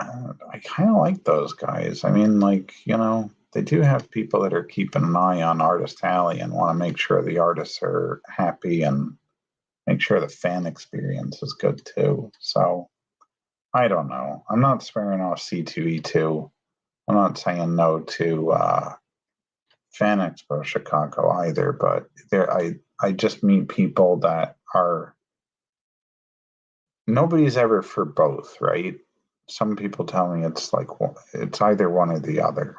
I kind of like those guys. I mean, they do have people that are keeping an eye on Artist Alley and want to make sure the artists are happy and make sure the fan experience is good too. So I don't know. I'm not swearing off C2E2. I'm not saying no to Fan Expo Chicago either, but I just meet people that are, nobody's ever for both, right? Some people tell me it's it's either one or the other.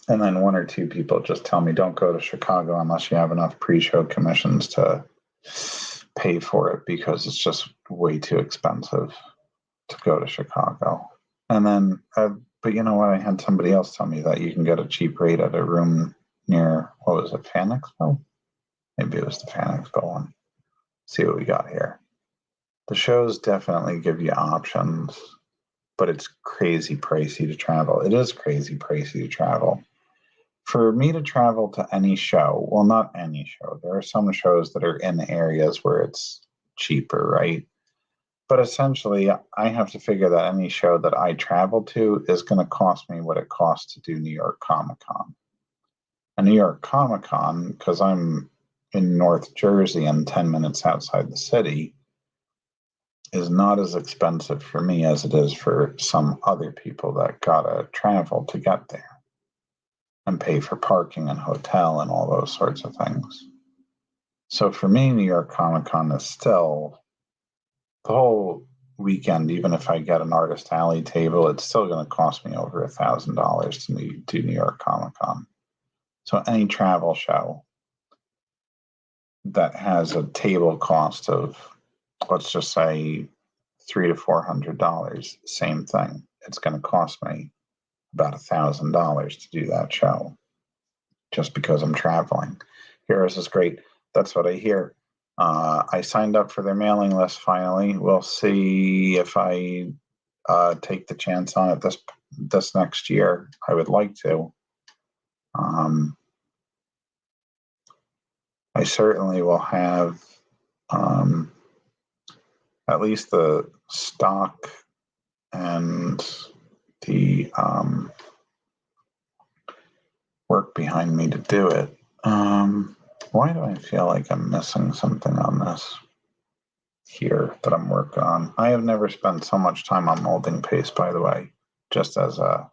And then one or two people just tell me don't go to Chicago unless you have enough pre-show commissions to pay for it because it's just way too expensive to go to Chicago. And then, but you know what? I had somebody else tell me that you can get a cheap rate at a room near, what was it, Fan Expo? Maybe it was the Fan Expo one. See what we got here. The shows definitely give you options, but it's crazy pricey to travel. It is crazy pricey to travel. For me to travel to any show, well, not any show. There are some shows that are in areas where it's cheaper, right? But essentially, I have to figure that any show that I travel to is going to cost me what it costs to do New York Comic Con. And New York Comic Con, because I'm in North Jersey and 10 minutes outside the city, is not as expensive for me as it is for some other people that gotta travel to get there and pay for parking and hotel and all those sorts of things. So for me, New York Comic Con is still the whole weekend. Even if I get an Artist Alley table, it's still going to cost me over $1,000 to do New York Comic Con. So any travel show that has a table cost of, let's just say, $300 to $400, same thing. It's going to cost me about $1,000 to do that show just because I'm traveling. Heroes is great. That's what I hear. I signed up for their mailing list finally. We'll see if I take the chance on it this next year. I would like to. I certainly will have at least the stock and the work behind me to do it. Why do I feel like I'm missing something on this here that I'm working on? I have never spent so much time on molding paste, by the way, just as a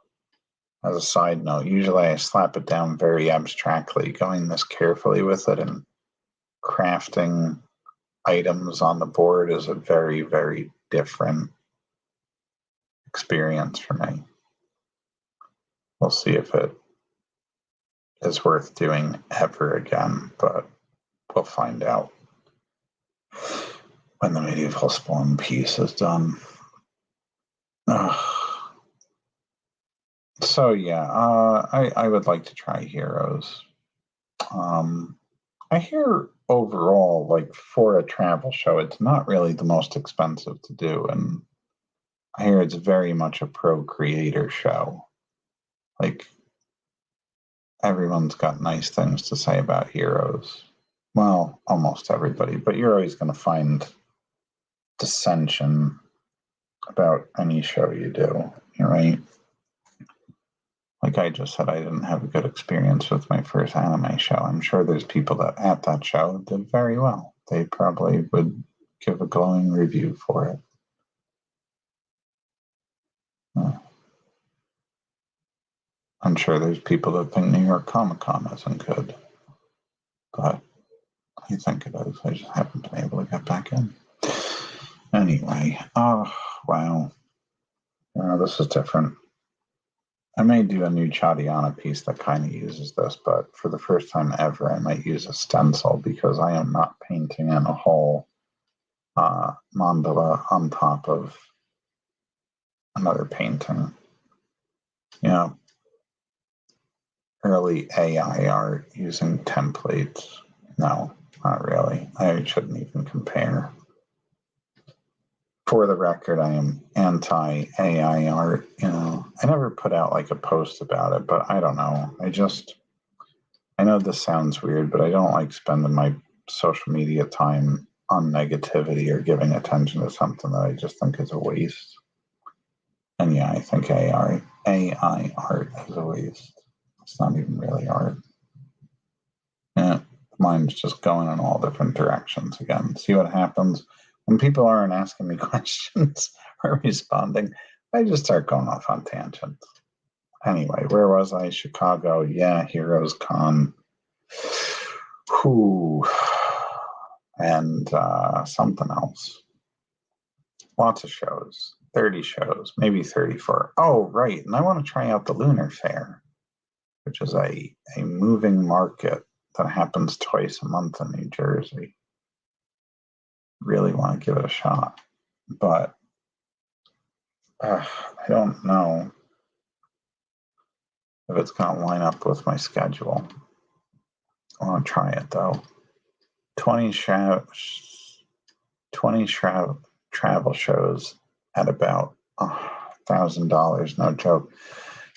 side note. Usually I slap it down very abstractly, going this carefully with it and crafting items on the board is a very, very different experience for me. We'll see if it is worth doing ever again, but we'll find out when the medieval spawn piece is done. So yeah, I would like to try Heroes. I hear overall, for a travel show, it's not really the most expensive to do, and I hear it's very much a pro creator show. Everyone's got nice things to say about Heroes. Well, almost everybody, but you're always going to find dissension about any show you do, right? Like I just said, I didn't have a good experience with my first anime show. I'm sure there's people that at that show did very well. They probably would give a glowing review for it. I'm sure there's people that think New York Comic Con isn't good, but I think it is. I just haven't been able to get back in. Anyway, oh, wow. This is different. I may do a new Chadiana piece that kind of uses this, but for the first time ever, I might use a stencil because I am not painting in a whole mandala on top of another painting. You know, early AI art using templates. No, not really. I shouldn't even compare. For the record, I am anti-AI art. I never put out like a post about it, but I don't know. I know this sounds weird, but I don't like spending my social media time on negativity or giving attention to something that I just think is a waste. And yeah, I think AI art is a waste. It's not even really art. Yeah, mine's just going in all different directions again. See what happens when people aren't asking me questions or responding. I just start going off on tangents. Anyway, where was I? Chicago. Yeah, Heroes Con. Whew. And something else. Lots of shows. 30 shows, maybe 34. Oh, right. And I want to try out the Lunar Fair, which is a moving market that happens twice a month in New Jersey. Really want to give it a shot. But I don't know if it's going to line up with my schedule. I want to try it, though. 20 travel shows at about $1,000, no joke.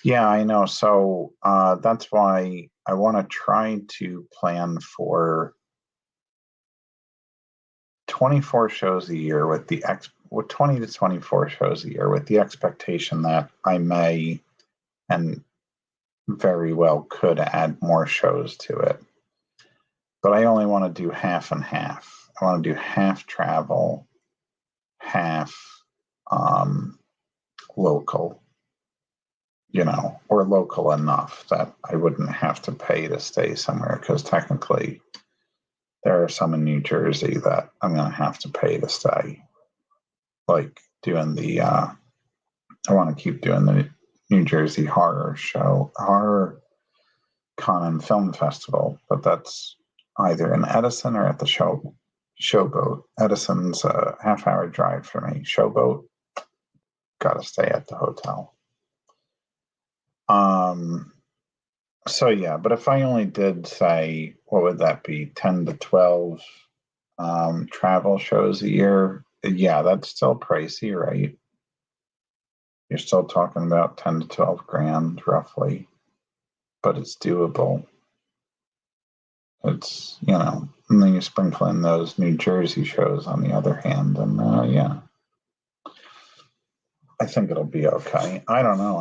Yeah, I know. So that's why I want to try to plan for 24 shows a year with 20 to 24 shows a year with the expectation that I may and very well could add more shows to it. But I only want to do half and half. I want to do half travel, half local, or local enough that I wouldn't have to pay to stay somewhere, because technically there are some in New Jersey that I'm going to have to pay to stay. Like doing I want to keep doing the New Jersey Horror Con and Film Festival, but that's either in Edison or at the Showboat. Edison's a half-hour drive for me. Showboat, got to stay at the hotel. So yeah, but if I only did, say, what would that be, 10 to 12 travel shows a year? Yeah, that's still pricey, right? You're still talking about 10 to 12 grand roughly, but it's doable. It's, and then you sprinkle in those New Jersey shows on the other hand, and yeah, I think it'll be okay. I don't know.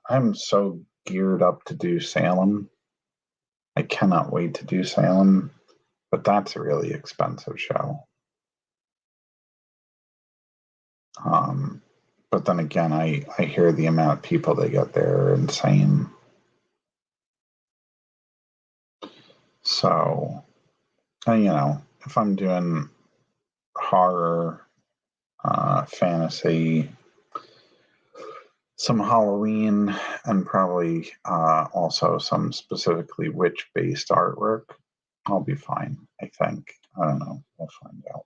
I'm so geared up to do Salem. I cannot wait to do Salem, but that's a really expensive show. But then again, I hear the amount of people they get there are insane. So, if I'm doing horror, fantasy, some Halloween, and probably also some specifically witch-based artwork, I'll be fine, I think. I don't know. We'll find out.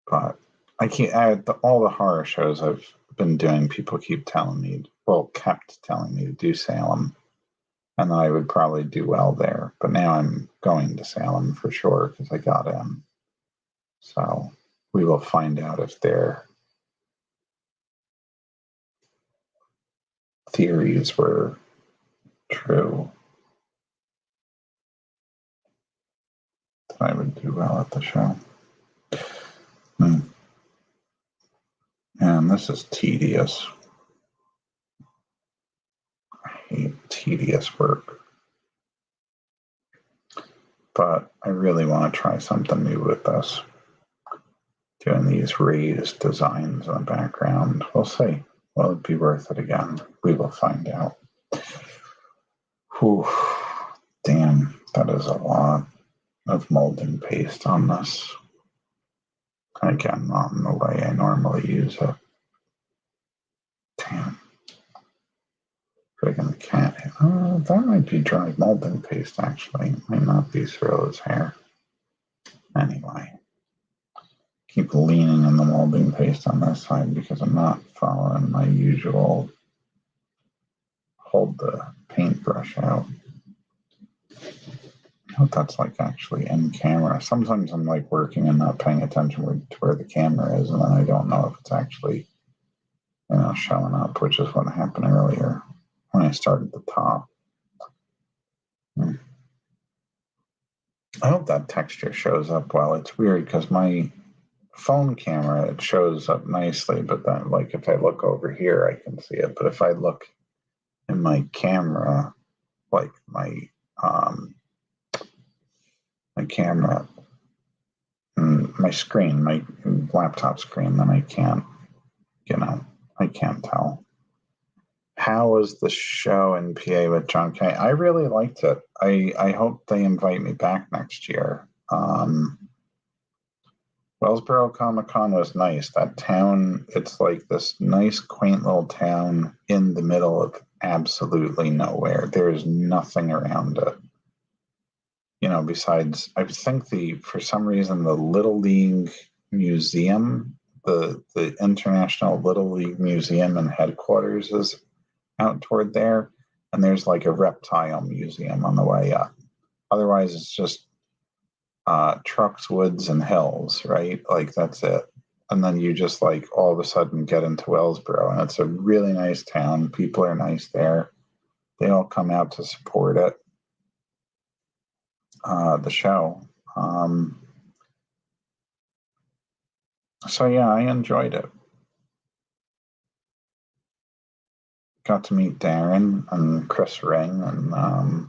But I can't. All the horror shows I've been doing, people kept telling me to do Salem, and I would probably do well there. But now I'm going to Salem for sure because I got in. So we will find out if their theories were true. That I would do well at the show. And this is tedious. tedious work. But I really want to try something new with this. Doing these raised designs in the background. We'll see. Will it be worth it again? We will find out. Whew. Damn, that is a lot of molding paste on this. Again, not in the way I normally use it. Damn. Friggin' cat. That might be dry molding paste, actually. It might not be Cyrilla's hair. Anyway. Keep leaning on the molding paste on this side because I'm not following my usual hold the paintbrush out. I hope that's like actually in camera. Sometimes I'm like working and not paying attention to where the camera is, and then I don't know if it's actually, showing up, which is what happened earlier when I started the top. I hope that texture shows up well. It's weird because my phone camera, it shows up nicely, but then like if I look over here, I can see it. But if I look in my camera, like my camera, my screen, my laptop screen, then I can't, I can't tell. How was the show in PA with John Kay? I really liked it. I hope they invite me back next year. Wellsboro Comic-Con was nice. That town, it's like this nice, quaint little town in the middle of absolutely nowhere. There's nothing around it. Besides, I think for some reason, the Little League Museum, the International Little League Museum and headquarters is out toward there. And there's like a reptile museum on the way up. Otherwise, it's just trucks, woods, and hills, right? Like that's it. And then you just like all of a sudden get into Wellsboro, and it's a really nice town. People are nice there. They all come out to support it, the show. So yeah, I enjoyed it. Got to meet Darren and Chris Ring and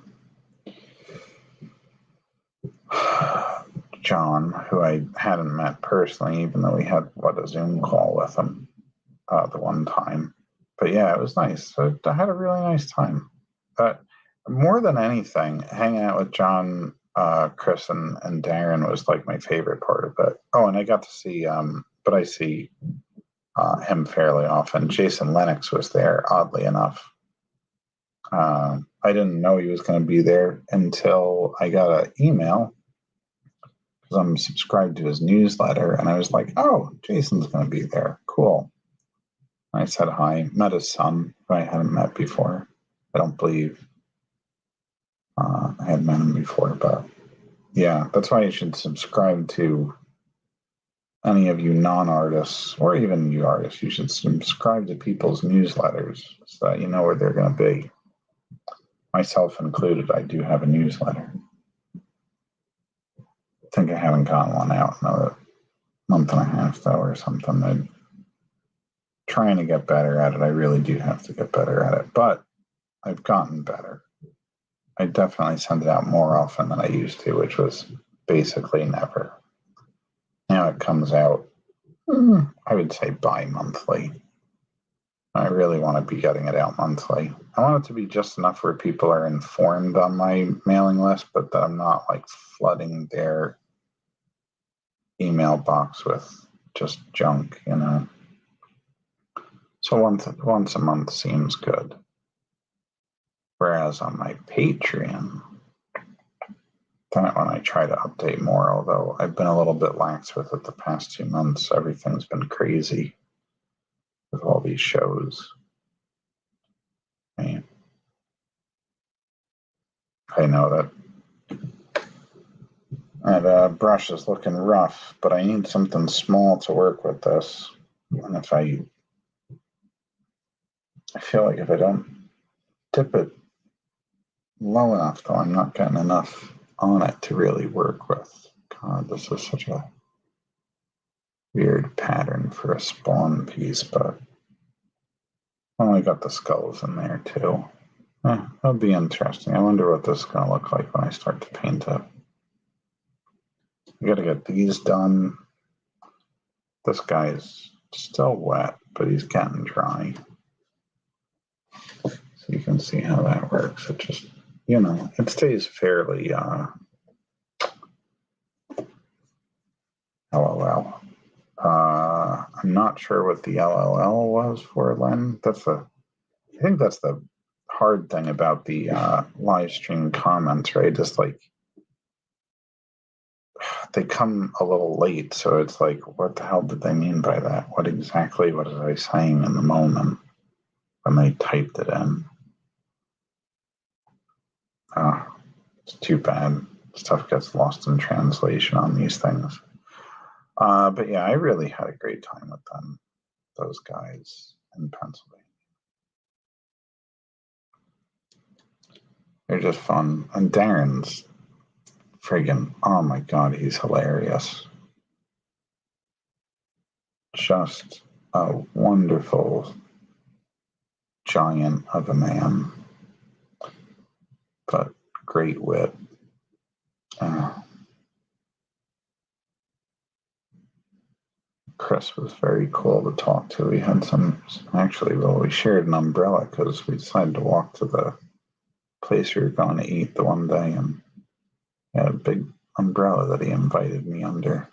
John, who I hadn't met personally, even though we had a Zoom call with him the one time. But yeah, it was nice. I had a really nice time. But more than anything, hanging out with John, Chris, and Darren was like my favorite part of it. Oh, and I got to see, but I see him fairly often. Jason Lennox was there, oddly enough. I didn't know he was going to be there until I got an email because I'm subscribed to his newsletter, and I was like, oh, Jason's going to be there. Cool. I said hi, met his son, who I hadn't met before. I don't believe I had met him before, but yeah, that's why you should subscribe to any of you non-artists, or even you artists. You should subscribe to people's newsletters so that you know where they're going to be. Myself included, I do have a newsletter. I think I haven't gotten one out in a month and a half, though, or something. I'm trying to get better at it. I really do have to get better at it, but I've gotten better. I definitely send it out more often than I used to, which was basically never. Now it comes out, I would say bi-monthly. I really want to be getting it out monthly. I want it to be just enough where people are informed on my mailing list, but that I'm not like flooding their email box with just junk, So once a month seems good. Whereas on my Patreon, that one I try to update more, although I've been a little bit lax with it the past 2 months. Everything's been crazy with all these shows. I know that brush is looking rough, but I need something small to work with this. And if I feel like if I don't dip it low enough, though, I'm not getting enough on it to really work with. God, this is such a weird pattern for a spawn piece, but I only got the skulls in there too. That'll be interesting. I wonder what this is going to look like when I start to paint it. I got to get these done. This guy's still wet, but he's getting dry. So you can see how that works. It just, it stays fairly LOL. I'm not sure what the LLL was for, Len. I think that's the hard thing about the live stream comments, right? Just like they come a little late, so it's like, what the hell did they mean by that? What exactly was I saying in the moment when they typed it in? It's too bad. Stuff gets lost in translation on these things. But yeah, I really had a great time with them, those guys in Pennsylvania. They're just fun. And Darren's friggin', oh my God, he's hilarious. Just a wonderful giant of a man, but great wit. Chris was very cool to talk to. We had we shared an umbrella because we decided to walk to the place we were going to eat the one day, and he had a big umbrella that he invited me under,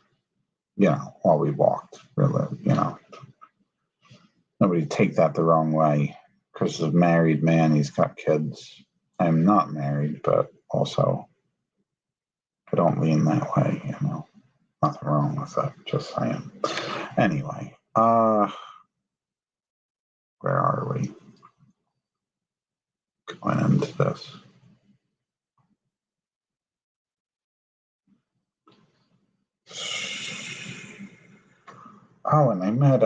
while we walked. Really, nobody take that the wrong way. Chris is a married man. He's got kids. I'm not married, but also I don't lean that way, Nothing wrong with that, just saying. Anyway, where are we? Going into this. Oh, and I met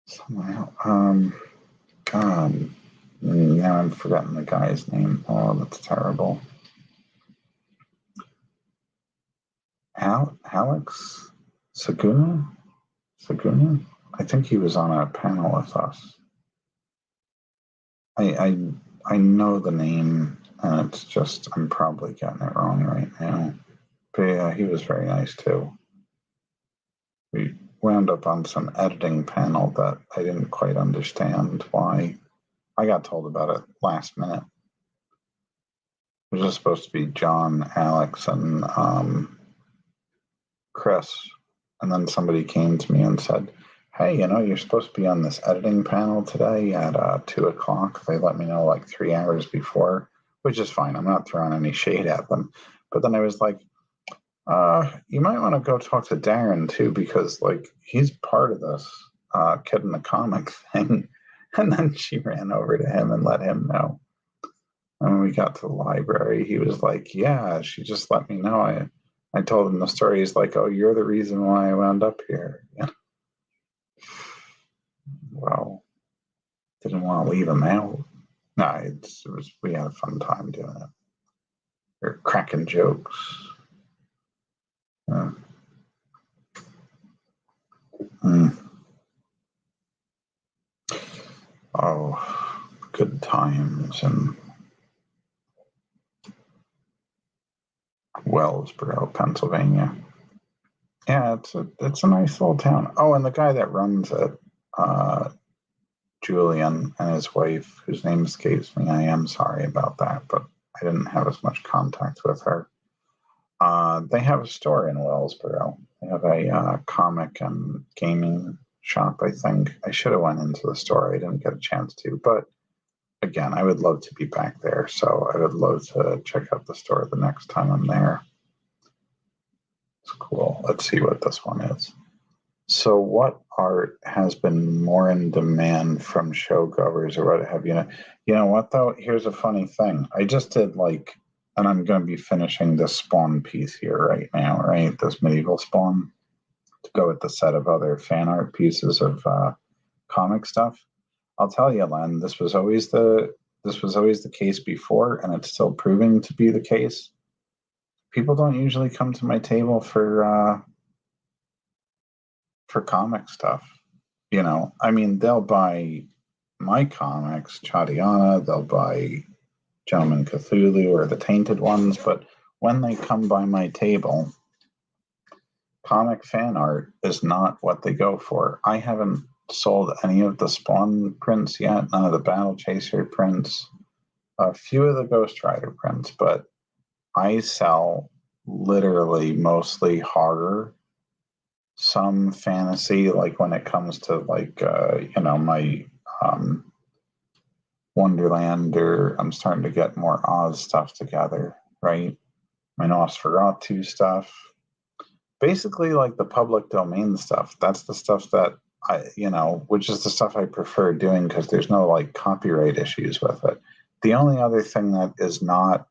someone else. God, now I'm forgetting the guy's name. Oh, that's terrible. Alex Saguna? I think he was on a panel with us. I know the name, and it's just I'm probably getting it wrong right now. But yeah, he was very nice too. We wound up on some editing panel that I didn't quite understand why. I got told about it last minute. It was just supposed to be John, Alex, and Chris. And then somebody came to me and said, hey, you're supposed to be on this editing panel today at 2:00. They let me know like 3 hours before, which is fine. I'm not throwing any shade at them. But then I was like, you might want to go talk to Darren too, because like he's part of this kid in the comic thing. And then she ran over to him and let him know. And when we got to the library, he was like, yeah, she just let me know. I told him the story. He's like, oh, you're the reason why I wound up here. Well, didn't want to leave him out. No, we had a fun time doing it. We were cracking jokes. Oh, good times in Wellsboro, Pennsylvania. Yeah, it's a nice little town. Oh, and the guy that runs it, Julian, and his wife, whose name escapes me. I am sorry about that, but I didn't have as much contact with her. They have a store in Wellsboro. They have a comic and gaming shop, I think. I should have went into the store. I didn't get a chance to, but again, I would love to be back there, so I would love to check out the store the next time I'm there. It's cool. Let's see what this one is. So what art has been more in demand from showgoers or what have you? You know what, though? Here's a funny thing. I just did and I'm going to be finishing this Spawn piece here right now, right? This medieval Spawn to go with the set of other fan art pieces of comic stuff. I'll tell you, Len, this was always the case before, and it's still proving to be the case. People don't usually come to my table for comic stuff. I mean, they'll buy my comics, Chadiana, they'll buy Gentleman Cthulhu or the Tainted Ones, but when they come by my table, comic fan art is not what they go for. I haven't sold any of the Spawn prints yet, none of the Battle Chaser prints, a few of the Ghost Rider prints, but I sell literally mostly horror, some fantasy, like when it comes to like, my Wonderland, or I'm starting to get more Oz stuff together, right? My Nosferatu stuff. Basically, like the public domain stuff. That's the stuff that which is the stuff I prefer doing because there's no like copyright issues with it. The only other thing that is not,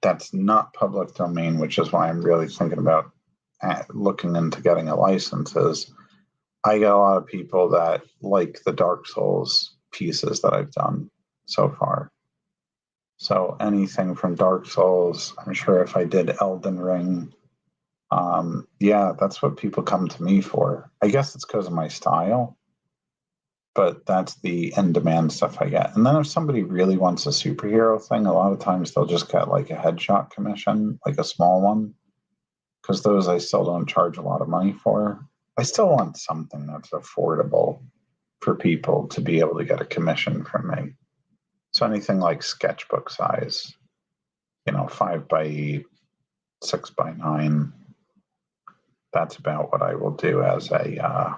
that's not public domain, which is why I'm really thinking about looking into getting a license, is I get a lot of people that like the Dark Souls pieces that I've done so far. So anything from Dark Souls, I'm sure if I did Elden Ring, that's what people come to me for. I guess it's because of my style, but that's the in-demand stuff I get. And then if somebody really wants a superhero thing, a lot of times they'll just get like a headshot commission, like a small one, because those I still don't charge a lot of money for. I still want something that's affordable for people to be able to get a commission from me. So anything like sketchbook size, 5x8, 6x9, that's about what I will do as a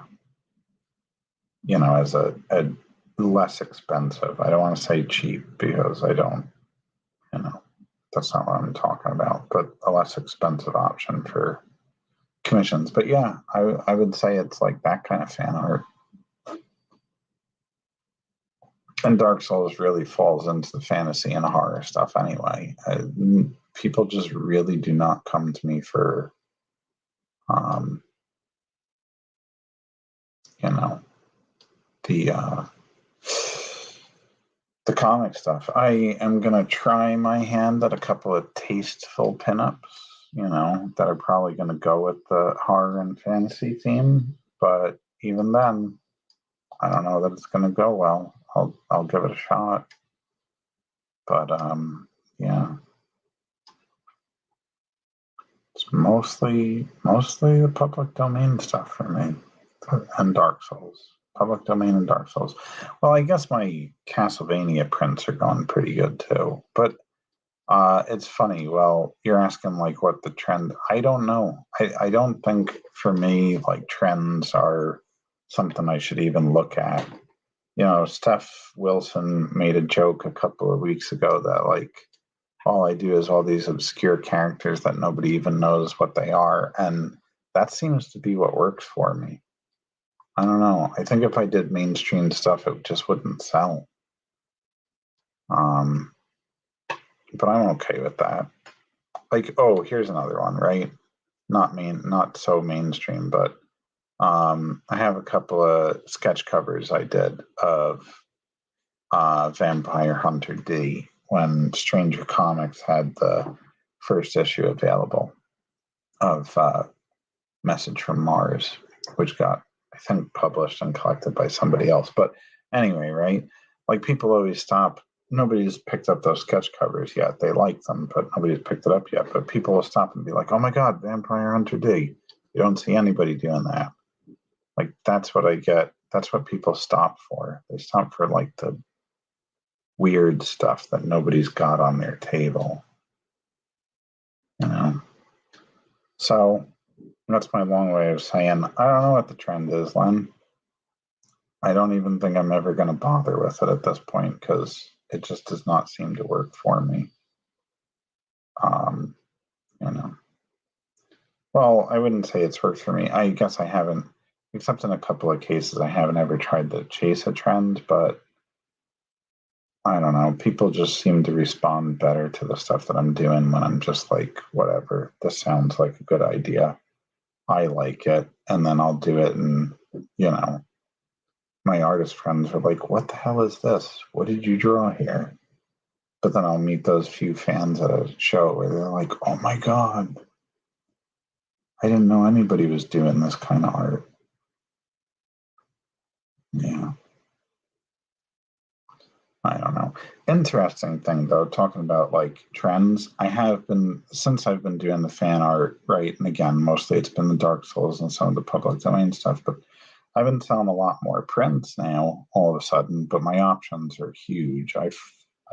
less expensive. I don't want to say cheap because I don't, that's not what I'm talking about, but a less expensive option for commissions. But yeah, I would say it's like that kind of fan art. And Dark Souls really falls into the fantasy and horror stuff anyway. People just really do not come to me for, the comic stuff. I am going to try my hand at a couple of tasteful pinups, that are probably going to go with the horror and fantasy theme. But even then, I don't know that it's going to go well. I'll give it a shot. But yeah, it's mostly the public domain stuff for me, and Dark Souls. Public domain and Dark Souls. Well, I guess my Castlevania prints are going pretty good too. But it's funny. Well, you're asking like what the trend. I don't know. I don't think for me like trends are something I should even look at. Steph Wilson made a joke a couple of weeks ago that like all I do is all these obscure characters that nobody even knows what they are, and that seems to be what works for me. I don't know. I think if I did mainstream stuff, it just wouldn't sell. But I'm okay with that. Like, oh, here's another one, right? Not so mainstream, but I have a couple of sketch covers I did of Vampire Hunter D when Stranger Comics had the first issue available of Message from Mars, which got, I think, published and collected by somebody else. But anyway, right? Like people always stop. Nobody's picked up those sketch covers yet. They like them, but nobody's picked it up yet. But people will stop and be like, oh my God, Vampire Hunter D. You don't see anybody doing that. Like that's what I get. That's what people stop for. They stop for like the weird stuff that nobody's got on their table. So that's my long way of saying, I don't know what the trend is, Len. I don't even think I'm ever going to bother with it at this point because it just does not seem to work for me. Well, I wouldn't say it's worked for me. I guess I haven't, except in a couple of cases, I haven't ever tried to chase a trend, but I don't know. People just seem to respond better to the stuff that I'm doing when I'm just like, whatever, this sounds like a good idea. I like it. And then I'll do it. And, my artist friends are like, what the hell is this? What did you draw here? But then I'll meet those few fans at a show where they're like, oh my God, I didn't know anybody was doing this kind of art. Yeah. I don't know. Interesting thing though, talking about like trends. I have been since I've been doing the fan art, right? And again, mostly it's been the Dark Souls and some of the public domain stuff, but I've been selling a lot more prints now all of a sudden, but my options are huge. I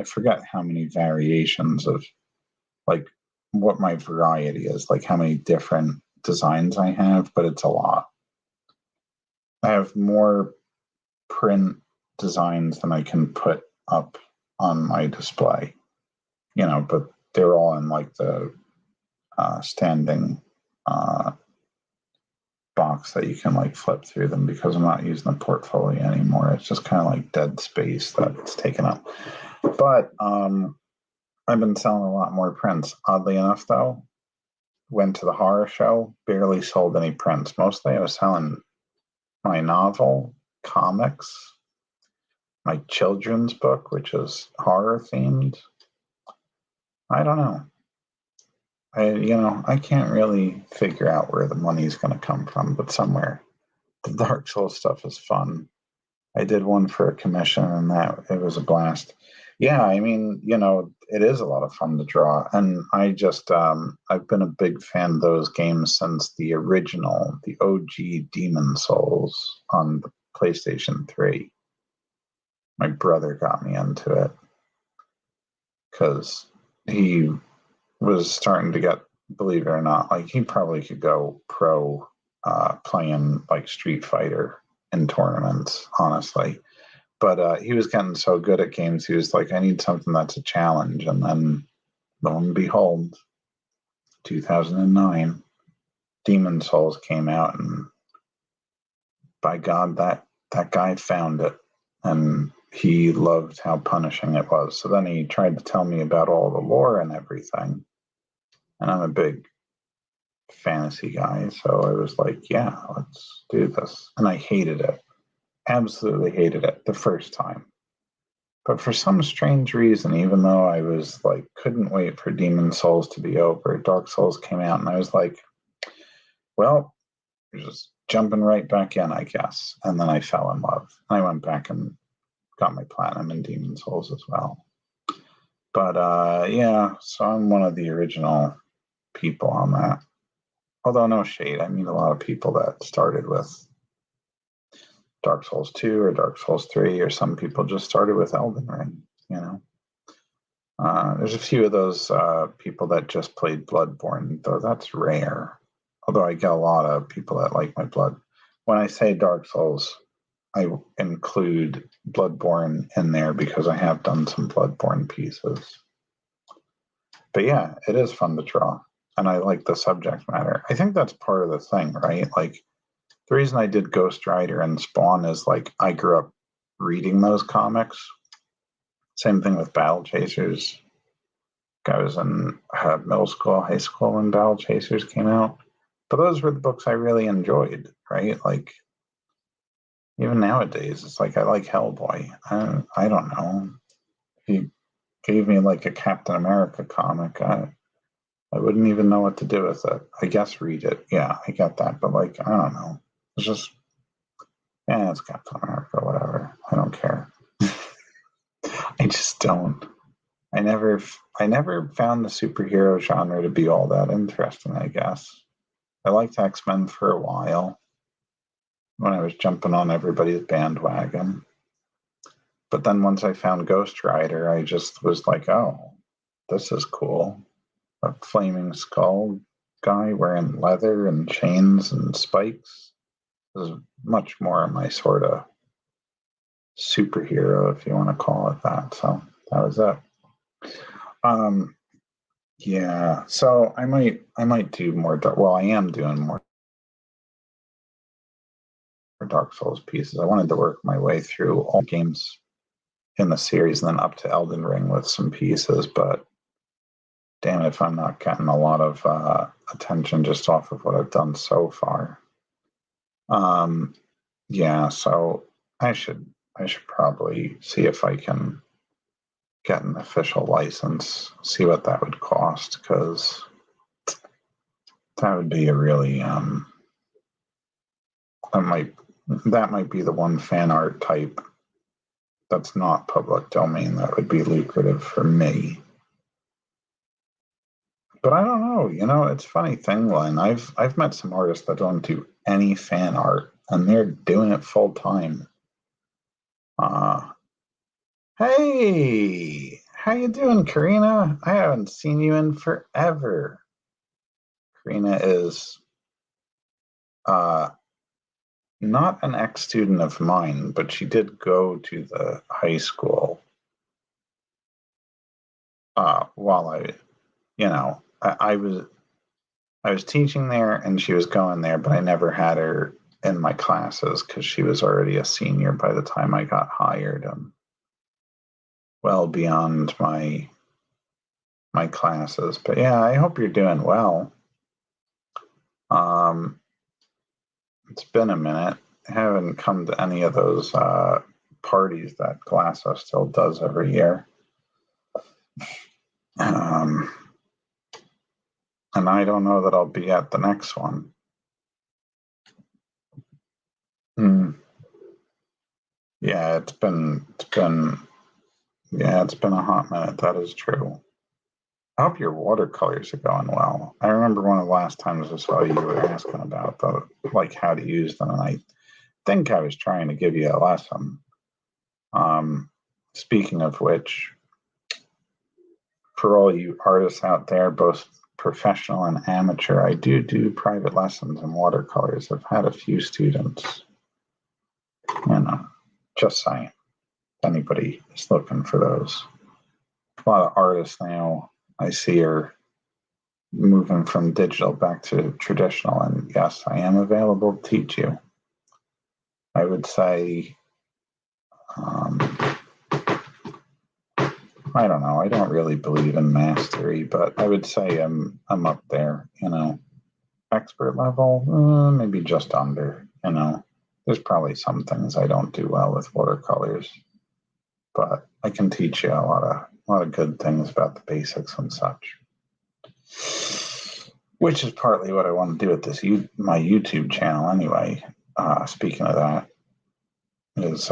forget how many variations of like what my variety is, like how many different designs I have, but it's a lot. I have more print designs than I can put up on my display, but they're all in like the standing uh, box that you can like flip through them because I'm not using the portfolio anymore. It's just kind of like dead space that's taken up. But I've been selling a lot more prints. Oddly enough, though, went to the horror show, barely sold any prints. Mostly I was selling my novel, comics, my children's book, which is horror themed. I don't know. I can't really figure out where the money's going to come from, but somewhere. The Dark Souls stuff is fun. I did one for a commission, and that it was a blast. Yeah, I mean, it is a lot of fun to draw, and I've been a big fan of those games since the original, the OG Demon Souls on the PlayStation 3. My brother got me into it because he was starting to get, believe it or not, like he probably could go pro playing like Street Fighter in tournaments, honestly. But he was getting so good at games, he was like, I need something that's a challenge. And then, lo and behold, 2009, Demon Souls came out, and by God, that guy found it. And he loved how punishing it was. So then he tried to tell me about all the lore and everything. And I'm a big fantasy guy. So I was like, yeah, let's do this. And I hated it. Absolutely hated it the first time. But for some strange reason, even though I was like, couldn't wait for Demon Souls to be over, Dark Souls came out, and I was like, well, just jumping right back in, I guess. And then I fell in love. I went back and got my platinum in Demon Souls as well. But yeah, so I'm one of the original people on that. Although no shade, I mean a lot of people that started with Dark Souls 2 or Dark Souls 3, or some people just started with Elden Ring. There's a few of those people that just played Bloodborne, though that's rare. Although I get a lot of people that like my blood. When I say Dark Souls, I include Bloodborne in there because I have done some Bloodborne pieces. But yeah, it is fun to draw. And I like the subject matter. I think that's part of the thing, right? Like, the reason I did Ghost Rider and Spawn is like I grew up reading those comics. Same thing with Battle Chasers. I was in middle school, high school when Battle Chasers came out. But those were the books I really enjoyed, right? Like, even nowadays, it's like I like Hellboy. I don't know. If you gave me like a Captain America comic, I wouldn't even know what to do with it. I guess read it. Yeah, I get that. But like, I don't know. It's just, yeah, it's Captain America, whatever. I don't care. I just don't. I never found the superhero genre to be all that interesting, I guess. I liked X-Men for a while when I was jumping on everybody's bandwagon. But then once I found Ghost Rider, I just was like, oh, this is cool. A flaming skull guy wearing leather and chains and spikes is much more my sort of superhero, if you want to call it that. So that was it. Um, yeah. So I might do more. Well, I am doing more Dark Souls pieces. I wanted to work my way through all games in the series and then up to Elden Ring with some pieces, but damn it if I'm not getting a lot of attention just off of what I've done so far. Yeah, so I should probably see if I can get an official license, see what that would cost, because that would be a really that might That might be the one fan art type that's not public domain that would be lucrative for me. But I don't know. It's a funny thing, Len. I've met some artists that don't do any fan art, and they're doing it full time. Hey, how you doing, Karina? I haven't seen you in forever. Karina is not an ex-student of mine, but she did go to the high school while I was teaching there and she was going there, but I never had her in my classes because she was already a senior by the time I got hired and well beyond my classes. But yeah, I hope you're doing well. It's been a minute. I haven't come to any of those parties that Glasso still does every year. And I don't know that I'll be at the next one. Yeah, it's been a hot minute. That is true. I hope your watercolors are going well. I remember one of the last times I saw you were asking about how to use them, and I think I was trying to give you a lesson. Speaking of which, for all you artists out there, both professional and amateur, I do private lessons in watercolors. I've had a few students, just saying. If anybody is looking for those. A lot of artists now I see are moving from digital back to traditional, and yes, I am available to teach you. I would say, I don't know, I don't really believe in mastery, but I would say I'm up there, expert level, maybe just under, There's probably some things I don't do well with watercolors, but I can teach you a lot of good things about the basics and such. Which is partly what I want to do with my YouTube channel anyway. Speaking of that, is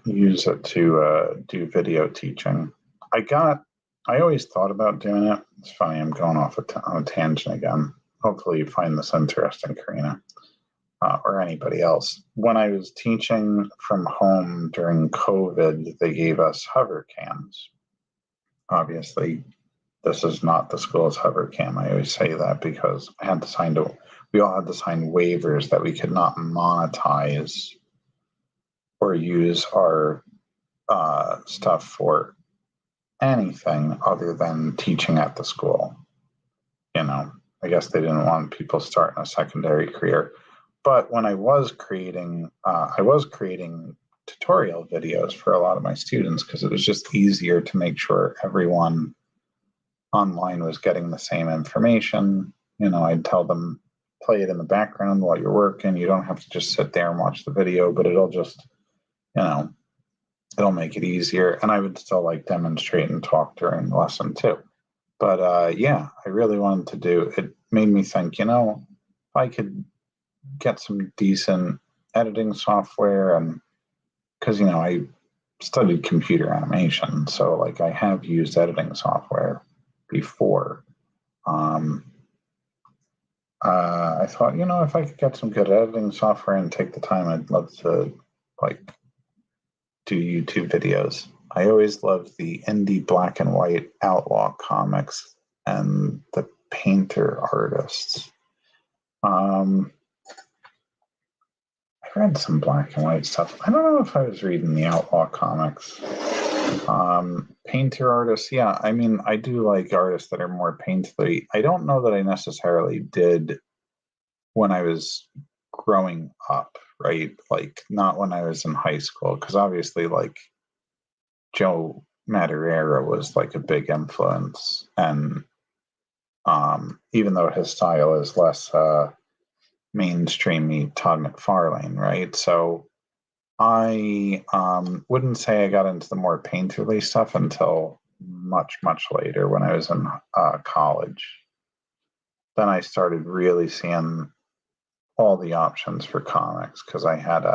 use it to do video teaching. I always thought about doing it. It's funny, I'm going off on a tangent again. Hopefully you find this interesting, Karina, or anybody else. When I was teaching from home during COVID, they gave us hover cams. Obviously, this is not the school's hover cam. I always say that because we all had to sign waivers that we could not monetize or use our stuff for anything other than teaching at the school. I guess they didn't want people starting a secondary career. But when I was creating tutorial videos for a lot of my students because it was just easier to make sure everyone online was getting the same information. I'd tell them, play it in the background while you're working. You don't have to just sit there and watch the video, but it'll just, it'll make it easier. And I would still demonstrate and talk during the lesson too. But I really wanted to do it. Made me think, if I could get some decent editing software, and because I studied computer animation, so I have used editing software before. I thought, if I could get some good editing software and take the time, I'd love to do YouTube videos. I always loved the indie black and white outlaw comics and the painter artists. I read some black and white stuff. I don't know if I was reading the outlaw comics. Painter artists, yeah. I mean, I do like artists that are more painterly. I don't know that I necessarily did when I was growing up, right? Not when I was in high school, because obviously, Joe Madureira was a big influence, and even though his style is less mainstreamy, Todd McFarlane, right? So I wouldn't say I got into the more painterly stuff until much, much later when I was in college. Then I started really seeing all the options for comics because I had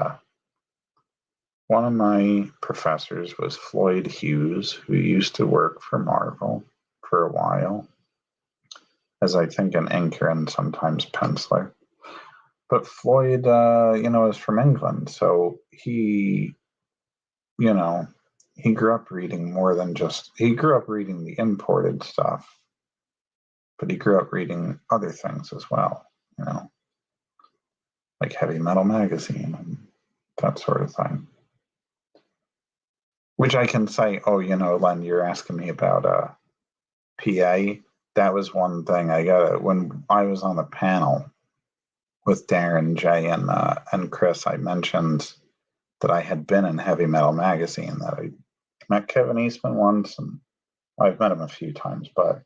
one of my professors was Floyd Hughes, who used to work for Marvel for a while, as I think an inker and sometimes penciler. But Floyd, is from England, so he grew up reading more than he grew up reading the imported stuff, but he grew up reading other things as well, like Heavy Metal Magazine and that sort of thing. Which I can say, Len, you're asking me about PA. That was one thing I got when I was on the panel with Darren, Jay, and Chris. I mentioned that I had been in Heavy Metal Magazine, that I met Kevin Eastman once, and I've met him a few times, but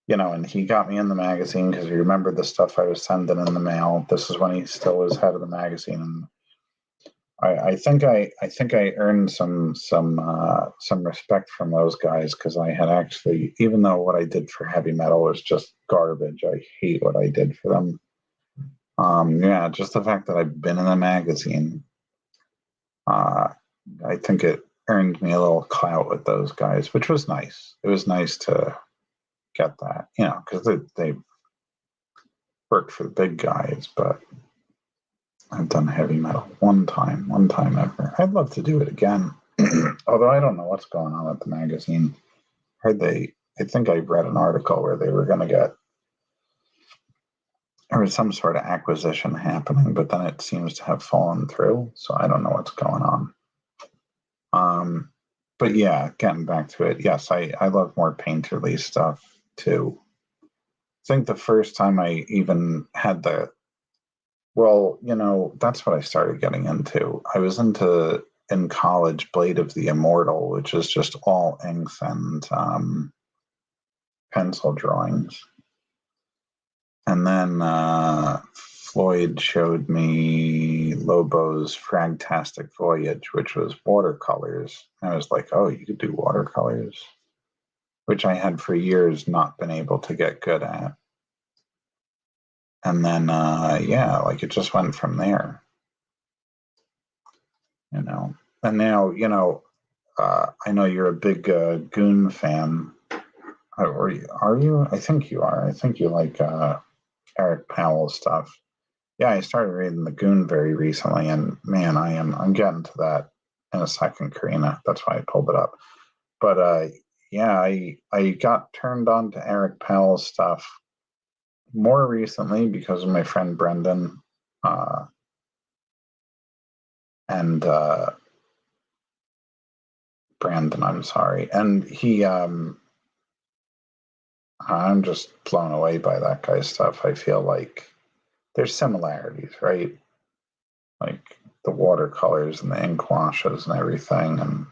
and he got me in the magazine because he remembered the stuff I was sending in the mail. This is when he still was head of the magazine, and I think I earned some respect from those guys because I had actually, even though what I did for Heavy Metal was just garbage, I hate what I did for them. Just the fact that I've been in a magazine, I think it earned me a little clout with those guys, which was nice. It was nice to get that, because they worked for the big guys, but I've done Heavy Metal one time ever. I'd love to do it again, although I don't know what's going on with the magazine. I think I read an article where they were going to there was some sort of acquisition happening, but then it seems to have fallen through, so I don't know what's going on. But yeah, getting back to it, yes, I love more painterly stuff too. I think the first time I even had that's what I started getting into. I was in college, Blade of the Immortal, which is just all inks and pencil drawings. And then Floyd showed me Lobo's Fragtastic Voyage, which was watercolors. I was like, oh, you could do watercolors, which I had for years not been able to get good at. And then, it just went from there, And now, I know you're a big Goon fan. Are you? I think you are. I think you like Eric Powell's stuff. Yeah, I started reading the Goon very recently, and man, I'm getting to that in a second, Karina. That's why I pulled it up. But I got turned on to Eric Powell's stuff more recently because of my friend Brendan and Brandon. I'm sorry, and he. I'm just blown away by that guy's stuff. I feel like there's similarities, right? Like the watercolors and the ink washes and everything. And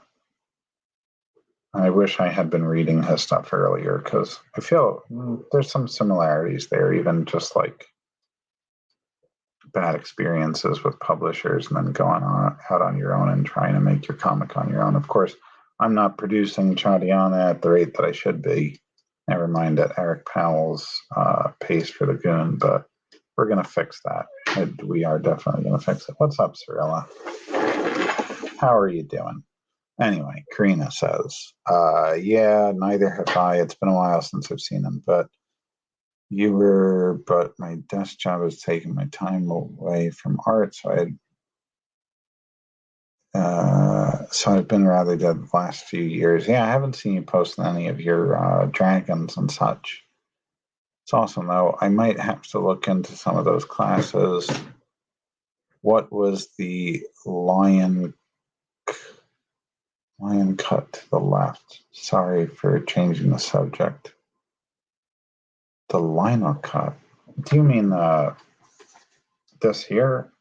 I wish I had been reading his stuff earlier because I feel there's some similarities there, even just like bad experiences with publishers and then going out on your own and trying to make your comic on your own. Of course, I'm not producing Chadiana at the rate that I should be. Never mind at Eric Powell's pace for the Goon, but we're going to fix that. We are definitely going to fix it. What's up, Cyrilla? How are you doing? Anyway, Karina says, neither have I. It's been a while since I've seen them, but my desk job has taken my time away from art, so I've been rather dead the last few years. Yeah, I haven't seen you posting any of your dragons and such. It's awesome, though. I might have to look into some of those classes. What was the lion cut to the left? Sorry for changing the subject. The Lionel cut. Do you mean this here?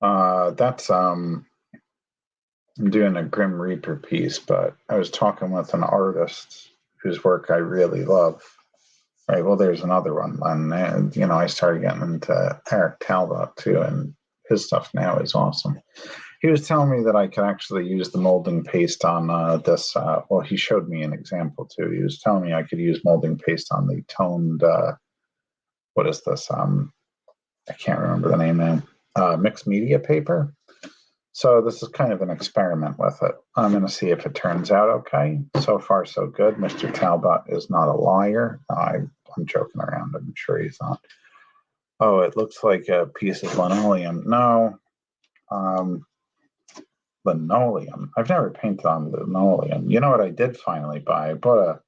That's I'm doing a Grim Reaper piece, but I was talking with an artist whose work I really love. Right, well, there's another one, and I started getting into Eric Talbot too, and his stuff now is awesome. He was telling me that I could actually use the molding paste on this. Well, he showed me an example too. He was telling me I could use molding paste on the toned. What is this? I can't remember the name now, mixed media paper. So this is kind of an experiment with it. I'm going to see if it turns out okay. So far, so good. Mr. Talbot is not a liar. I'm joking around. I'm sure he's not. Oh, it looks like a piece of linoleum. No, linoleum. I've never painted on linoleum. You know what I did finally buy? I bought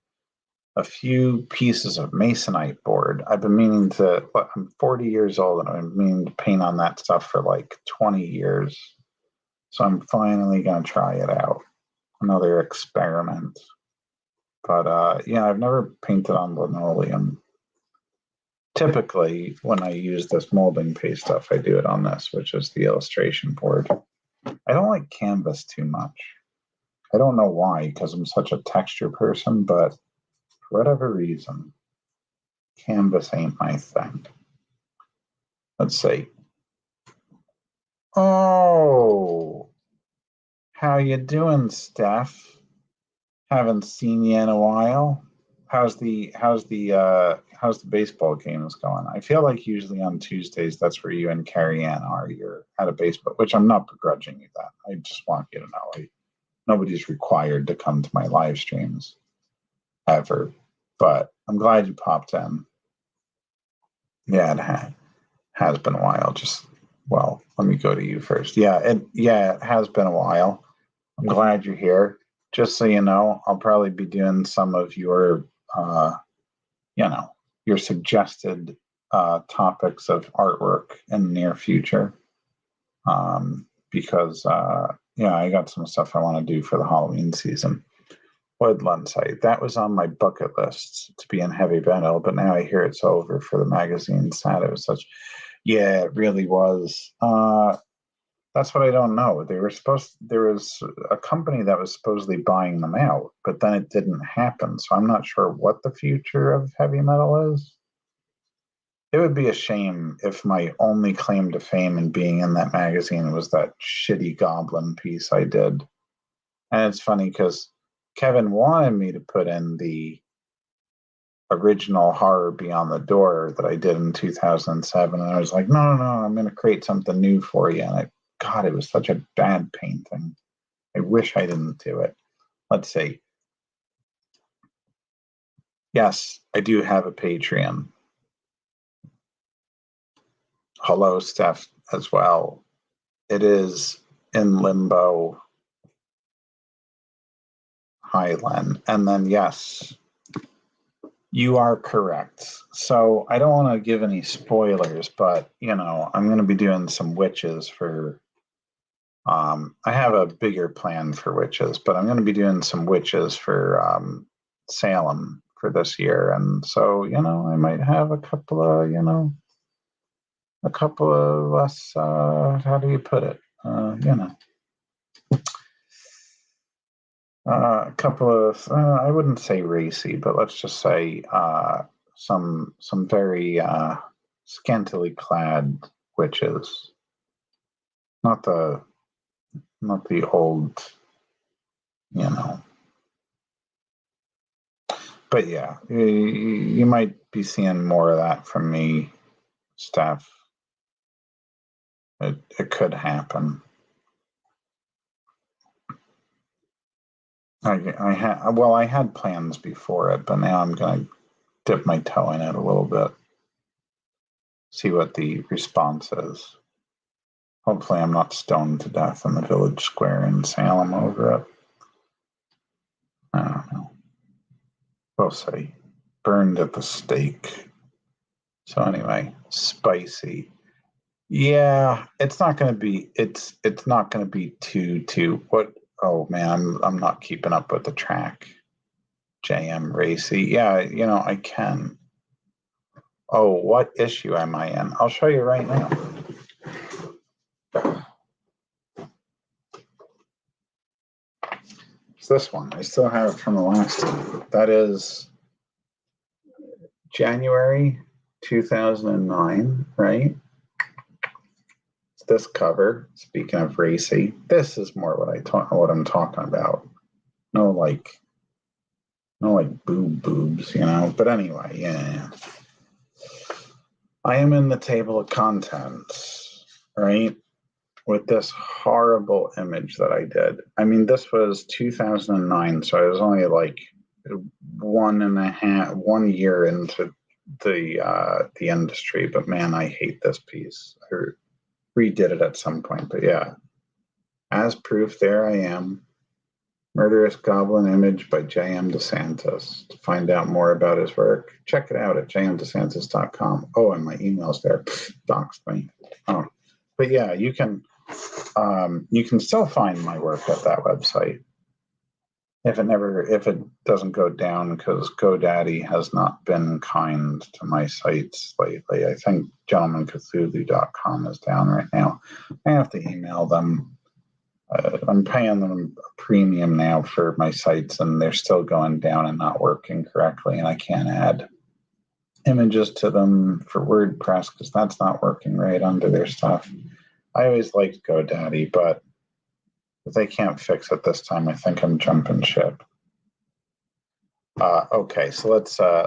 a few pieces of masonite board. I've been meaning to, I'm 40 years old and I've been meaning to paint on that stuff for like 20 years. So I'm finally going to try it out. Another experiment. But yeah, I've never painted on linoleum. Typically, when I use this molding paste stuff, I do it on this, which is the illustration board. I don't like canvas too much. I don't know why, because I'm such a texture person, but for whatever reason, canvas ain't my thing. Let's see. Oh, how you doing, Steph? Haven't seen you in a while. How's the baseball games going? I feel like usually on Tuesdays that's where you and Carrie Ann are. You're at a baseball, which I'm not begrudging you that. I just want you to know nobody's required to come to my live streams ever. But I'm glad you popped in. Yeah, it has been a while. Well, let me go to you first. Yeah, it has been a while. I'm glad you're here. Just so you know, I'll probably be doing some of your your suggested topics of artwork in the near future. Because I got some stuff I want to do for the Halloween season. Woodland site. That was on my bucket list to be in heavy metal, but now I hear it's over for the magazine. Sad it was such. Yeah, it really was. That's what I don't know. There was a company that was supposedly buying them out, but then it didn't happen. So I'm not sure what the future of heavy metal is. It would be a shame if my only claim to fame in being in that magazine was that shitty Goblin piece I did. And it's funny because Kevin wanted me to put in the original Horror Beyond the Door that I did in 2007. And I was like, no, I'm going to create something new for you. And God, it was such a bad painting. I wish I didn't do it. Let's see. Yes, I do have a Patreon. Hello, Steph, as well. It is in limbo. Hi, Len. And then, yes, you are correct. So I don't want to give any spoilers, but, I'm going to be doing some witches for... I have a bigger plan for witches, but I'm going to be doing some witches for Salem for this year. And so, I might have a couple of less, how do you put it? A couple of, I wouldn't say racy, but let's just say some very scantily clad witches. Not the old, But yeah, you might be seeing more of that from me, Steph. It could happen. I had plans before it, but now I'm going to dip my toe in it a little bit. See what the response is. Hopefully I'm not stoned to death in the village square in Salem over it. I don't know. We'll see. Burned at the stake. So anyway, spicy. Yeah, it's not going to be. It's not going to be too. What? Oh man, I'm not keeping up with the track. JM Racy. Yeah, I can. Oh, what issue am I in? I'll show you right now. It's this one. I still have it from the last time. That is January 2009, right? It's this cover. Speaking of racy, this is more what I'm talking about. No like boobs, But anyway, yeah. I am in the table of contents, right? With this horrible image that I did. I mean, this was 2009, so I was only like 1 year into the industry. But man, I hate this piece. I redid it at some point, but yeah, as proof, there I am. Murderous Goblin image by J.M. DeSantis. To find out more about his work, check it out at jmdesantis.com. Oh, and my email's there. Doxed me. Oh, but yeah, you can still find my work at that website if it doesn't go down, because GoDaddy has not been kind to my sites lately. I think gentlemanCthulhu.com is down right now. I have to email them. I'm paying them a premium now for my sites, and they're still going down and not working correctly, and I can't add images to them for WordPress because that's not working right under their stuff. I always liked GoDaddy, but if they can't fix it this time, I think I'm jumping ship. Okay, so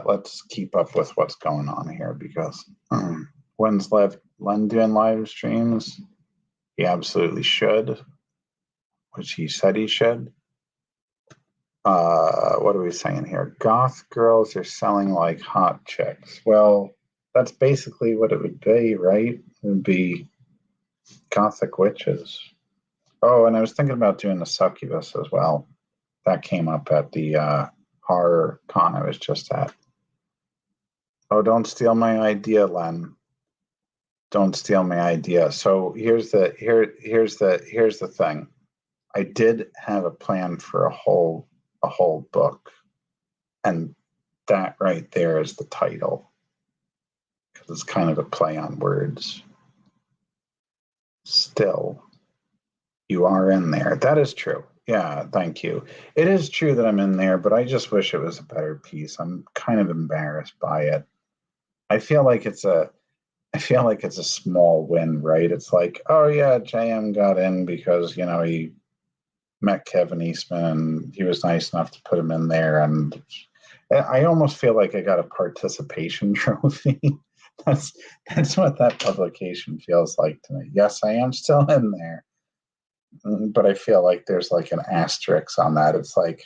let's keep up with what's going on here, because when's Len doing live streams? He absolutely should, which he said he should. What are we saying here? Goth girls are selling like hot chicks. Well, that's basically what it would be, right? It would be gothic witches. Oh, and I was thinking about doing the succubus as well. That came up at the horror con I was just at. Oh, don't steal my idea, Len. Don't steal my idea. So here's the thing. I did have a plan for a whole book, and that right there is the title, because it's kind of a play on words. Still, you are in there. That is true. Yeah, thank you. It is true that I'm in there, but I just wish it was a better piece. I'm kind of embarrassed by it. I feel like it's a small win, right? It's like, oh yeah, JM got in because, he met Kevin Eastman and he was nice enough to put him in there. And I almost feel like I got a participation trophy. That's what that publication feels like to me. Yes, I am still in there, but I feel like there's like an asterisk on that. It's like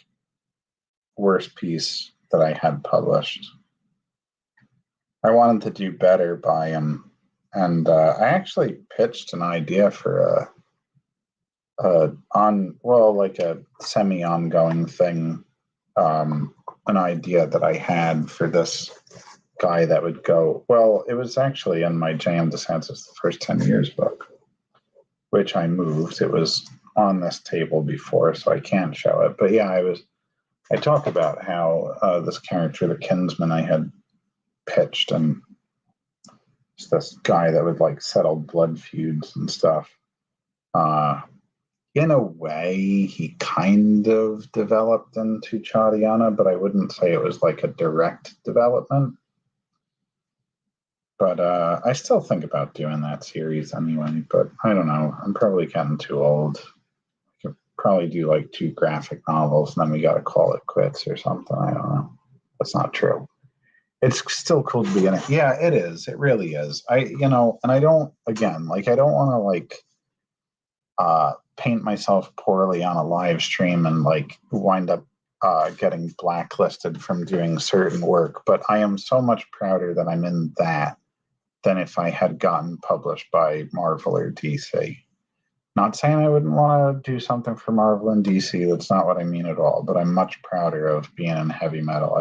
worst piece that I had published. I wanted to do better by him, and I actually pitched an idea for like a semi-ongoing thing, an idea that I had for this guy that would go. Well, it was actually in my J.M. DeSantis The First 10 Years book, which I moved. It was on this table before, so I can't show it. But yeah, I talk about how this character, the Kinsman, I had pitched, and it's this guy that would like settle blood feuds and stuff. In a way, he kind of developed into Chadiana, but I wouldn't say it was like a direct development. But I still think about doing that series anyway, but I don't know. I'm probably getting too old. I could probably do like 2 graphic novels, and then we got to call it quits or something. I don't know. That's not true. It's still cool to be in it. Yeah, it is. It really is. And I don't, again, like, I don't want to like paint myself poorly on a live stream and like wind up getting blacklisted from doing certain work. But I am so much prouder that I'm in that than if I had gotten published by Marvel or DC. Not saying I wouldn't want to do something for Marvel and DC. That's not what I mean at all. But I'm much prouder of being in heavy metal.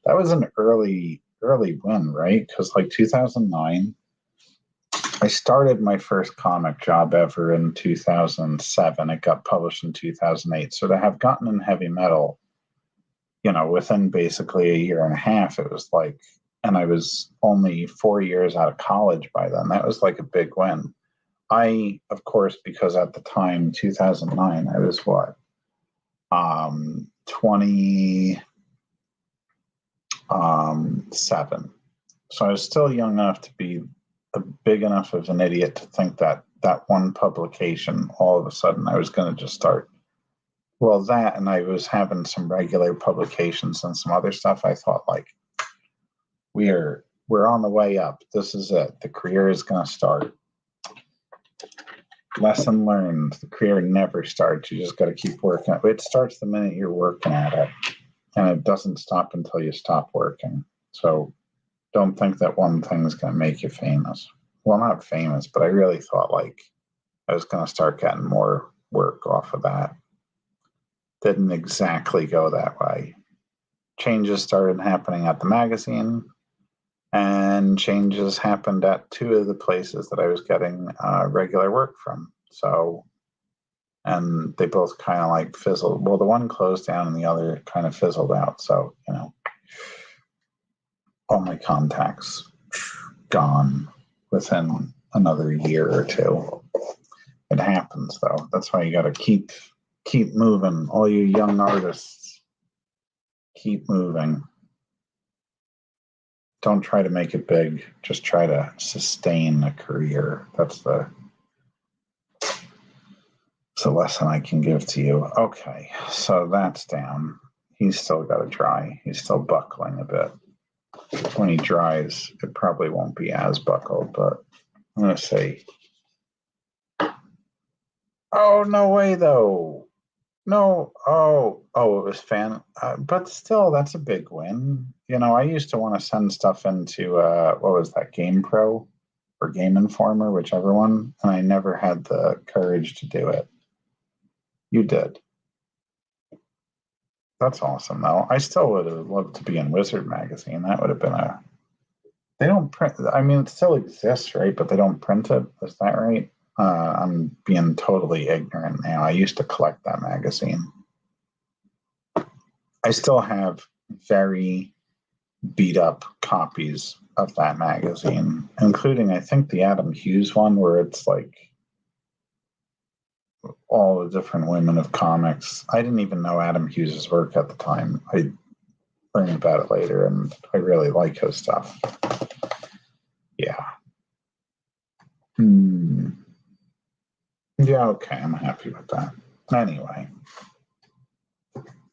That was an early win, right? Because like 2009, I started my first comic job ever in 2007. It got published in 2008. So to have gotten in heavy metal, within basically a year and a half, it was like, and I was only 4 years out of college by then. That was like a big win. I, of course, because at the time, 2009, I was what? 27. So I was still young enough to be big enough of an idiot to think that one publication, all of a sudden, I was going to just start. Well, that, and I was having some regular publications and some other stuff. I thought, like, we are We're on the way up. This is it. The career is going to start. Lesson learned. The career never starts. You just got to keep working. It starts the minute you're working at it, and it doesn't stop until you stop working. So don't think that one thing is going to make you famous. Well, not famous, but I really thought like I was going to start getting more work off of that. Didn't exactly go that way. Changes started happening at the magazine, and changes happened at two of the places that I was getting regular work from. So, and they both kind of like fizzled. Well, the one closed down and the other kind of fizzled out. So, all my contacts gone within another year or two. It happens though. That's why you got to keep moving. All you young artists, keep moving. Don't try to make it big. Just try to sustain a career. That's the lesson I can give to you. Okay, so that's down. He's still got to dry. He's still buckling a bit. When he dries, it probably won't be as buckled, but I'm going to say, oh, no way, though. No, it was but still, that's a big win. I used to want to send stuff into, what was that, Game Pro or Game Informer, whichever one, and I never had the courage to do it. You did. That's awesome, though. I still would have loved to be in Wizard Magazine. That would have been they don't print, I mean, it still exists, right? But they don't print it. Is that right? I'm being totally ignorant now. I used to collect that magazine. I still have very beat up copies of that magazine, including, I think, the Adam Hughes one, where it's like all the different women of comics. I didn't even know Adam Hughes' work at the time. I learned about it later, and I really like his stuff. Yeah. Yeah, okay, I'm happy with that. Anyway,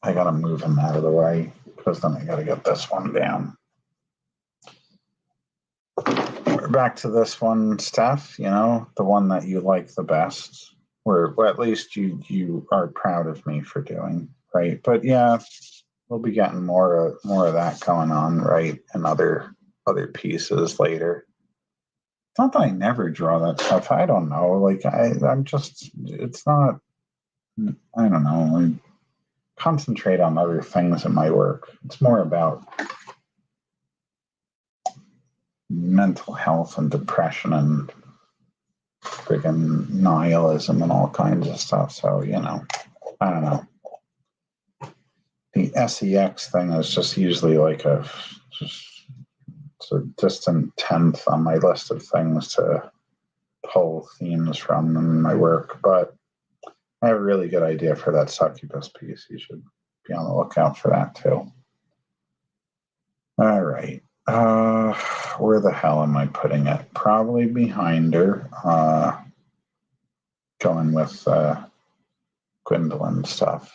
I gotta move him out of the way, because then I gotta get this one down. We're back to this one, Steph, the one that you like the best, or at least you are proud of me for doing, right? But yeah, we'll be getting more of that going on, right? And other pieces later. It's not that I never draw that stuff. I don't know. Like I'm just, it's not, I don't know. I concentrate on other things in my work. It's more about mental health and depression and friggin' nihilism and all kinds of stuff. So, I don't know. The SEX thing is just usually like it's a distant 10th on my list of things to pull themes from in my work, but I have a really good idea for that succubus piece. You should be on the lookout for that too. All right. Where the hell am I putting it? Probably behind her. Going with Gwendolyn stuff.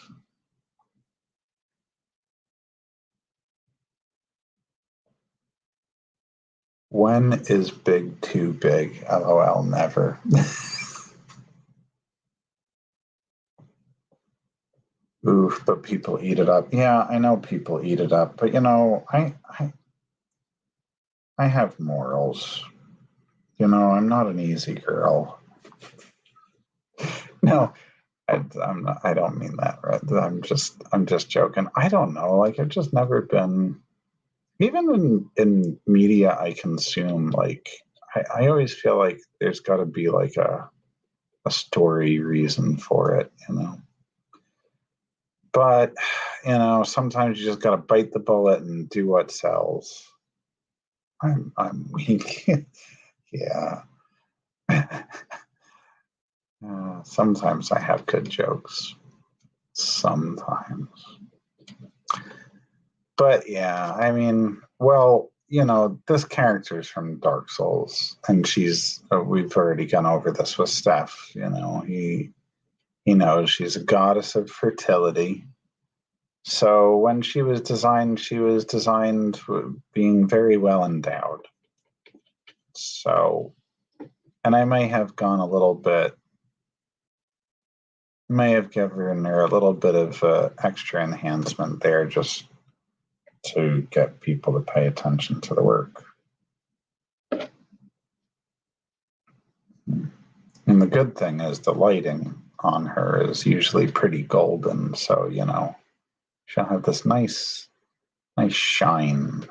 When is big too big? LOL, never. Oof, but people eat it up. Yeah, I know people eat it up, but I have morals. I'm not an easy girl. No, I'm not. I don't mean that. Right? I'm just joking. I don't know. Like I've just never been. Even in media I consume, like I always feel like there's got to be like a story reason for it, But sometimes you just got to bite the bullet and do what sells. I'm weak. Yeah. Sometimes I have good jokes. Sometimes. But yeah, I mean, well, this character is from Dark Souls, and we've already gone over this with Steph. He knows she's a goddess of fertility. So when she was designed being very well endowed. So, and I may have gone a little bit, may have given her a little bit of extra enhancement there just to get people to pay attention to the work. And the good thing is the lighting on her is usually pretty golden, so she'll have this nice shine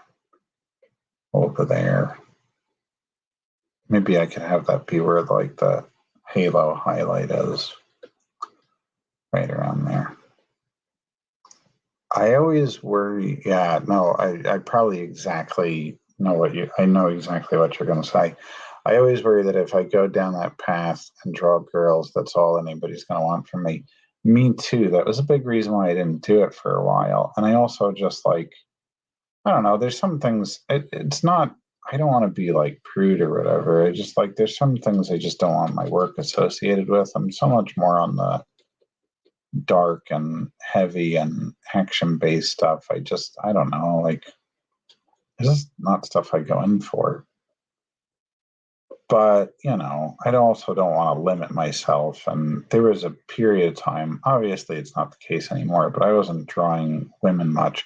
over there. Maybe I could have that be where like the halo highlight is, right around there. I always worry. Yeah, no, I probably exactly know I know exactly what you're going to say. I always worry that if I go down that path and draw girls, that's all anybody's going to want from me. Me too. That was a big reason why I didn't do it for a while. And I also just like, I don't know, there's some things, it's not, I don't want to be like prude or whatever. I just like, there's some things I just don't want my work associated with. I'm so much more on the dark and heavy and action based stuff. I don't know, like, it's just not stuff I go in for. But, I also don't want to limit myself. And there was a period of time, obviously it's not the case anymore, but I wasn't drawing women much.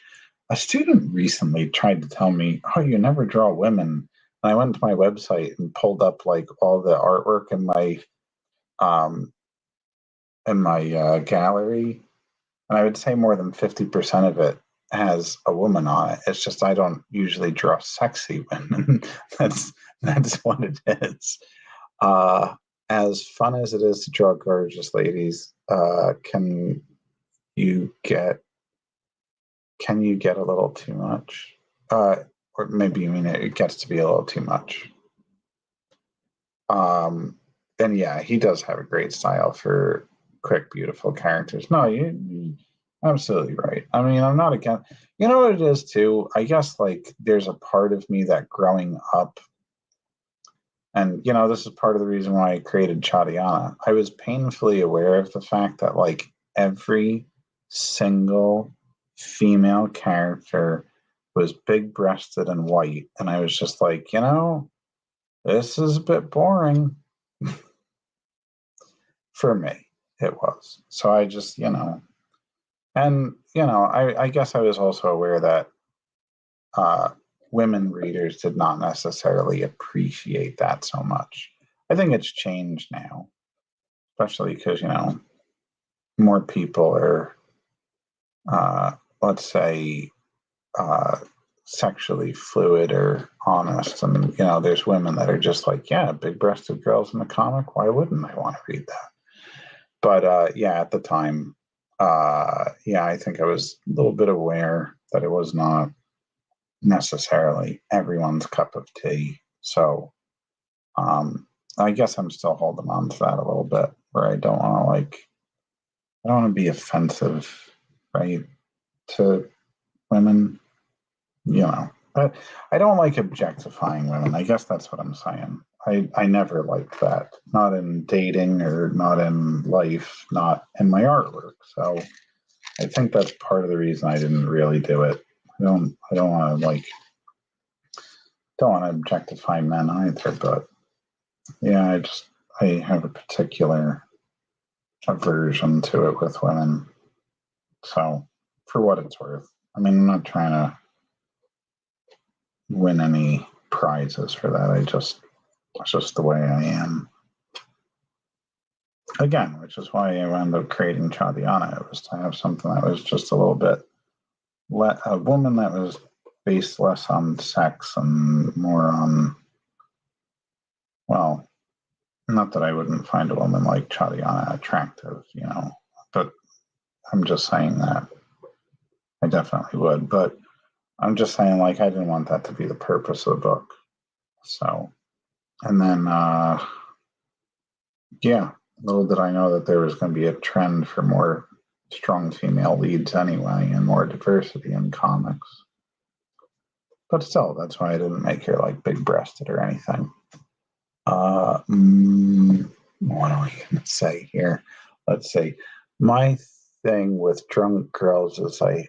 A student recently tried to tell me, oh, you never draw women. And I went to my website and pulled up like all the artwork um, in my gallery. And I would say more than 50% of it has a woman on it. It's just I don't usually draw sexy women. that's what it is. As fun as it is to draw gorgeous ladies, can you get a little too much? Or maybe you mean it gets to be a little too much. And yeah, he does have a great style for quick, beautiful characters. No, you absolutely right. I mean, I'm not against. You know what it is too. I guess like there's a part of me that growing up, and this is part of the reason why I created Chadiana. I was painfully aware of the fact that like every single female character was big-breasted and white, and I was just like, this is a bit boring. For me, it was. So I just, and, I guess I was also aware that women readers did not necessarily appreciate that so much. I think it's changed now, especially because, more people are, let's say, sexually fluid or honest. And, there's women that are just like, yeah, big breasted girls in the comic. Why wouldn't I want to read that? But yeah, at the time, yeah, I think I was a little bit aware that it was not necessarily everyone's cup of tea. So I guess I'm still holding on to that a little bit, where I don't want to be offensive, right, to women, But I don't like objectifying women. I guess that's what I'm saying. I never liked that. Not in dating or not in life, not in my artwork. So I think that's part of the reason I didn't really do it. I don't want to don't want to objectify men either, but yeah, I have a particular aversion to it with women. So for what it's worth. I mean, I'm not trying to win any prizes for that. It's just the way I am. Again, which is why I wound up creating Chadiana. It was to have something that was just a little bit, a woman that was based less on sex and more on, well, not that I wouldn't find a woman like Chadiana attractive, but I'm just saying that I definitely would. But I'm just saying, like, I didn't want that to be the purpose of the book. So, and then, yeah, little did I know that there was going to be a trend for more strong female leads anyway and more diversity in comics. But still, that's why I didn't make her like big breasted or anything. What are we going to say here? Let's see. My thing with drunk girls is I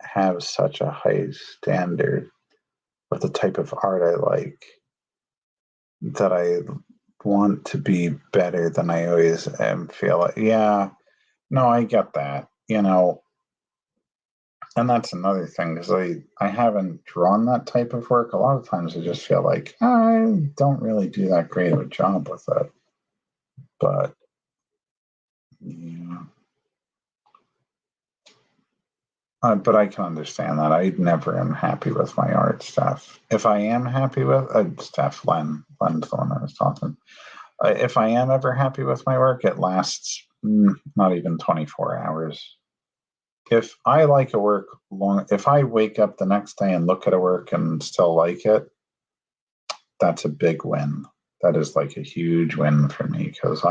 have such a high standard of the type of art I like that I want to be better than I always am. Feel like, yeah, no, I get that, and that's another thing because I haven't drawn that type of work. A lot of times I just feel like I don't really do that great of a job with it. But yeah, but I can understand that. I never am happy with my art stuff. If I am happy with Steph, Len's the one I was talking. If I am ever happy with my work, it lasts not even 24 hours. If I like a work long, if I wake up the next day and look at a work and still like it, that's a big win. That is like a huge win for me because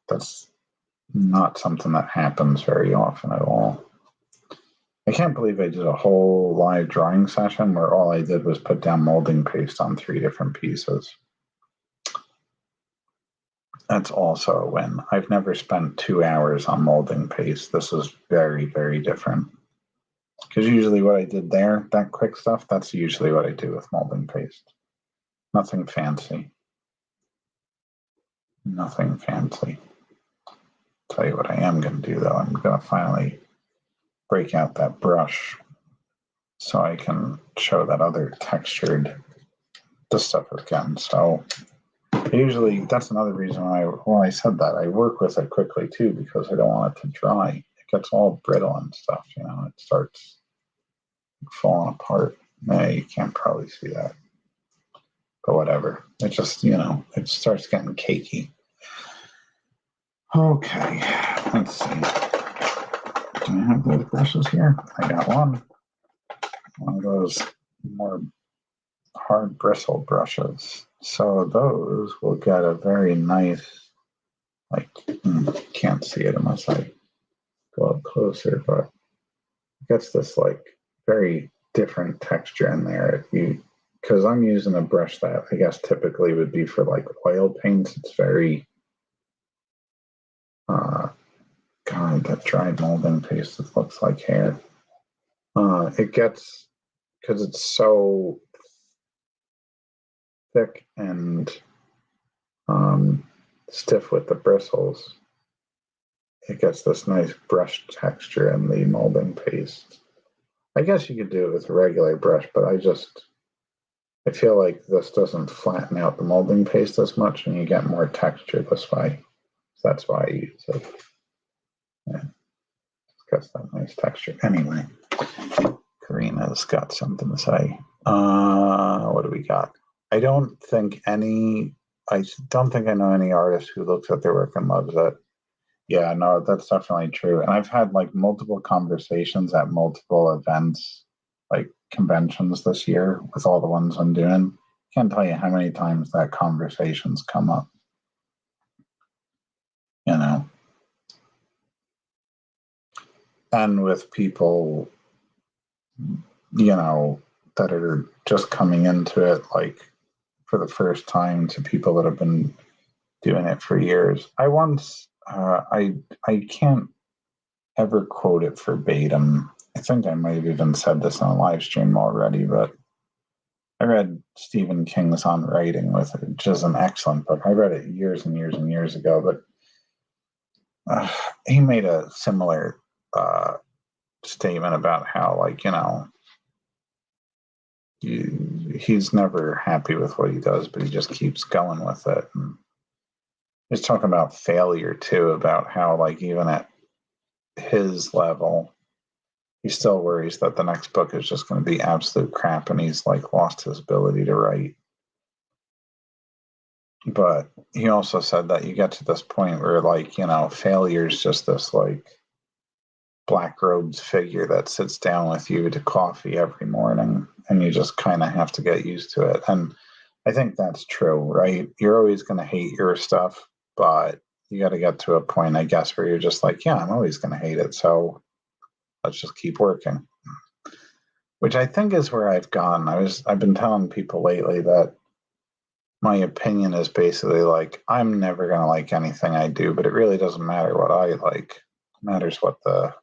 that's not something that happens very often at all. I can't believe I did a whole live drawing session where all I did was put down molding paste on 3 different pieces. That's also a win. I've never spent 2 hours on molding paste. This is very, very different. Because usually what I did there, that quick stuff, that's usually what I do with molding paste. Nothing fancy. Nothing fancy. Tell you what I am going to do, though. I'm going to finally break out that brush so I can show that other textured stuff again. So usually that's another reason why I said that. I work with it quickly, too, because I don't want it to dry. It gets all brittle and stuff, It starts falling apart. You can't probably see that. But whatever. It just, it starts getting cakey. Okay, let's see. Do I have those brushes here? I got one. One of those more hard bristle brushes. So those will get a very nice, can't see it unless I go up closer, but it gets this very different texture in there. Because I'm using a brush that I guess typically would be for oil paints. It's very, God, that dried molding paste, it looks like hair. It gets, because it's so thick and stiff with the bristles, it gets this nice brush texture in the molding paste. I guess you could do it with a regular brush, but I feel like this doesn't flatten out the molding paste as much and you get more texture this way. So that's why I use it. Yeah, it's got that nice texture. Anyway, Karina's got something to say. What do we got? I don't think I know any artist who looks at their work and loves it. Yeah, no, that's definitely true. And I've had multiple conversations at multiple events, conventions this year with all the ones I'm doing. Can't tell you how many times that conversation's come up. And with people, that are just coming into it for the first time to people that have been doing it for years. I once, I can't ever quote it verbatim. I think I might have even said this on a live stream already, but I read Stephen King's On Writing, which is an excellent book. I read it years and years and years ago, but he made a similar statement about how, he's never happy with what he does, but he just keeps going with it. And he's talking about failure too, about how even at his level, he still worries that the next book is just going to be absolute crap and he's lost his ability to write. But he also said that you get to this point where failure is just this black robed figure that sits down with you to coffee every morning and you just kind of have to get used to it. And I think that's true, right? You're always going to hate your stuff, but you got to get to a point, I guess, where you're just yeah, I'm always going to hate it. So let's just keep working, which I think is where I've gone. I've been telling people lately that my opinion is basically I'm never going to like anything I do, but it really doesn't matter what I like. It matters what the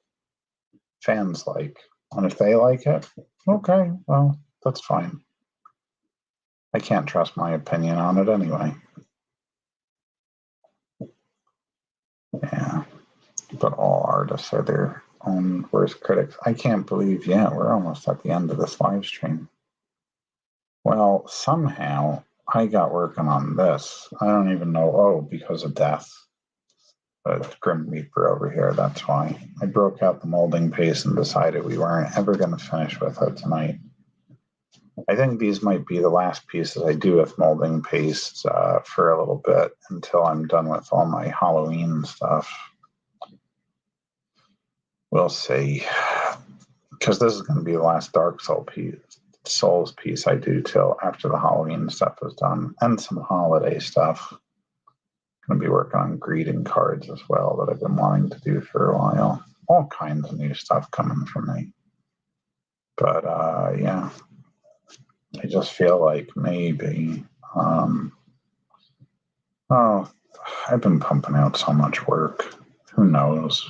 fans like. And if they like it, okay, well, that's fine. I can't trust my opinion on it anyway. Yeah, but all artists are their own worst critics. I can't believe, yeah, we're almost at the end of this live stream. Well, somehow I got working on this. I don't even know, oh, because of death. Grim Reaper over here, that's why. I broke out the molding paste and decided we weren't ever going to finish with it tonight. I think these might be the last pieces I do with molding paste for a little bit until I'm done with all my Halloween stuff. We'll see. Because this is going to be the last Dark Souls piece I do till after the Halloween stuff is done, and some holiday stuff. Going to be working on greeting cards as well that I've been wanting to do for a while. All kinds of new stuff coming from me. But yeah, I just feel like maybe, I've been pumping out so much work. Who knows?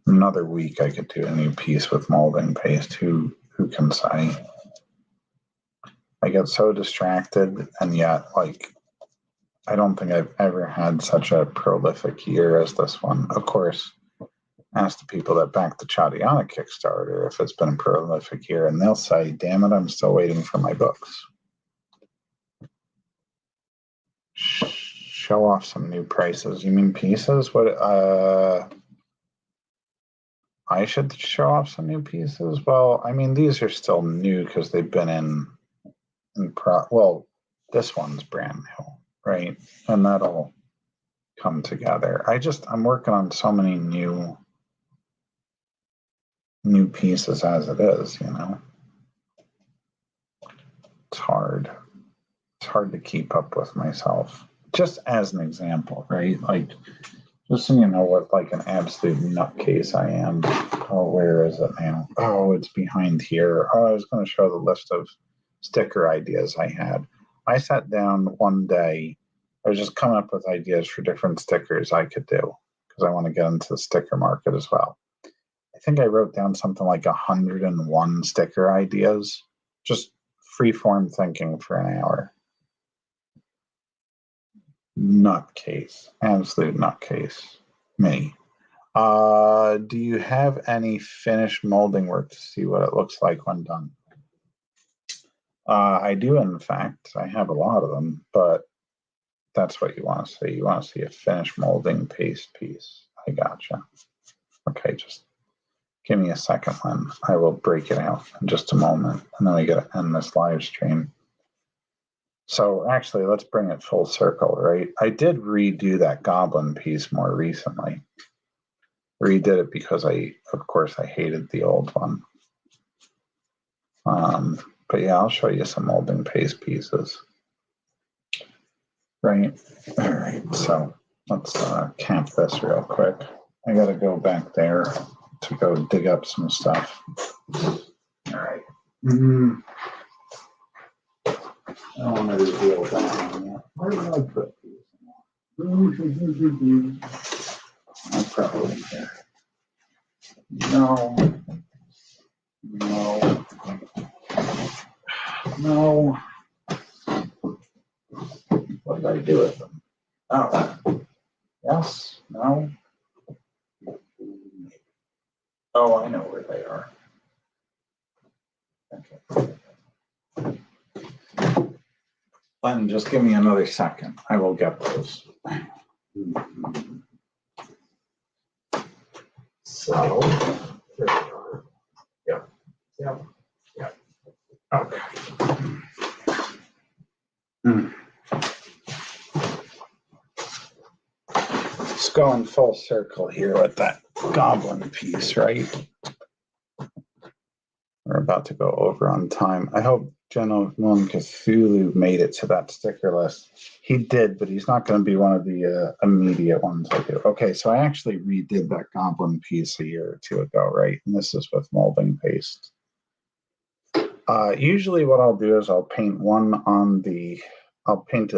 Another week I could do a new piece with molding paste. Who can say? I get so distracted, and yet, like, I don't think I've ever had such a prolific year as this one. Of course, ask the people that backed the Chadiana Kickstarter if it's been a prolific year, and they'll say, damn it, I'm still waiting for my books. Show off some new prices. You mean pieces? What, I should show off some new pieces? Well, I mean, these are still new because they've been well, this one's brand new, right? And that'll come together. I'm working on so many new pieces as it is, you know. It's hard. It's hard to keep up with myself. Just as an example, right? Like, just so you know what, like, an absolute nutcase I am. Oh, where is it now? Oh, it's behind here. Oh, I was going to show the list of sticker ideas I had. I sat down one day. I was just coming up with ideas for different stickers I could do because I want to get into the sticker market as well. I think I wrote down something like 101 sticker ideas, just free-form thinking for an hour. Nutcase, absolute nutcase, me. Do you have any finished molding work to see what it looks like when done? I do, in fact. I have a lot of them, but that's what you want to see. You want to see a finished molding paste piece. I gotcha. Okay, just give me a second, Lynn. I will break it out in just a moment, and then we got to end this live stream. So actually, let's bring it full circle, right? I did redo that goblin piece more recently. Redid it because of course, I hated the old one. But yeah, I'll show you some molding paste pieces. Right. All right. So let's camp this real quick. I got to go back there to go dig up some stuff. All right. I don't want to reveal that one yet. Where did I put these? I probably there. No. What did I do with them? Oh. Yes. No. Oh, I know where they are. Okay. Len, just give me another second. I will get those. So, there we are. Yep. Okay. Let's go in full circle here with that goblin piece, right? We're about to go over on time. I hope Gentleman Cthulhu made it to that sticker list. He did, but he's not going to be one of the immediate ones I do. Okay, so I actually redid that goblin piece a year or two ago, right? And this is with molding paste. Usually what I'll do is I'll paint I'll paint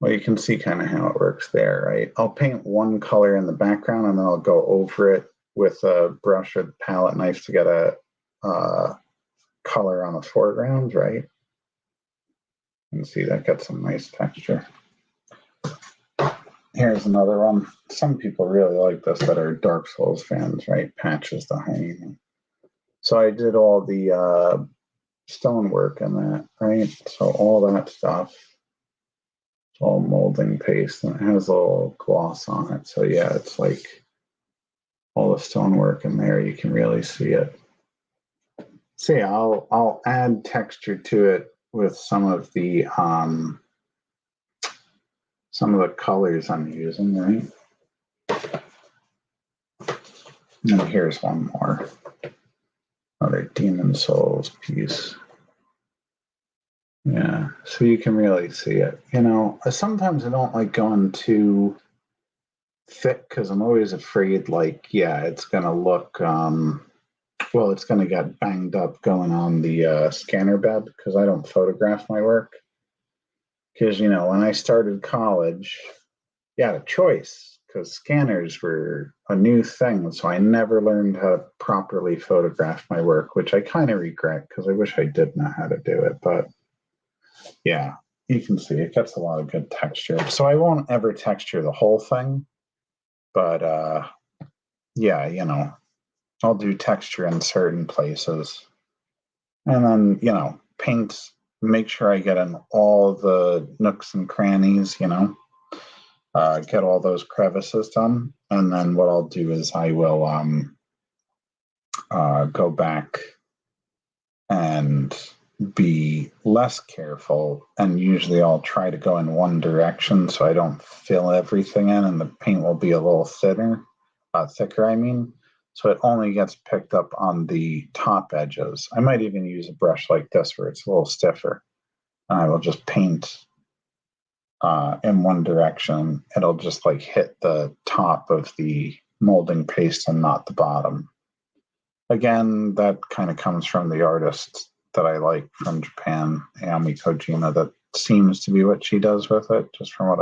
Well, you can see kind of how it works there, right? I'll paint one color in the background and then I'll go over it with a brush or palette knife to get a color on the foreground, right? You can see that gets some nice texture. Here's another one. Some people really like this that are Dark Souls fans, right? Patches the Honey. So I did all the stonework in that, right? So all that stuff, it's all molding paste and it has a little gloss on it. So yeah, it's like all the stonework in there, you can really see it. So yeah, I'll add texture to it with some of the colors I'm using, right? And here's one more. Another Demon Souls piece. Yeah, so you can really see it. You know, sometimes I don't like going too thick because I'm always afraid, like, yeah, it's going to look, well, it's going to get banged up going on the scanner bed because I don't photograph my work. Because, you know, when I started college, you had a choice because scanners were a new thing. So I never learned how to properly photograph my work, which I kind of regret because I wish I did know how to do it. But yeah, you can see it gets a lot of good texture. So I won't ever texture the whole thing. But yeah, you know, I'll do texture in certain places. And then, you know, paint, make sure I get in all the nooks and crannies, you know, get all those crevices done. And then what I'll do is I will go back and be less careful. And usually I'll try to go in one direction so I don't fill everything in and the paint will be a little thicker, I mean. So it only gets picked up on the top edges. I might even use a brush like this where it's a little stiffer. And I will just paint in one direction. It'll just like hit the top of the molding paste and not the bottom. Again, that kind of comes from the artist that I like from Japan, Ayami Kojima. That seems to be what she does with it, just from what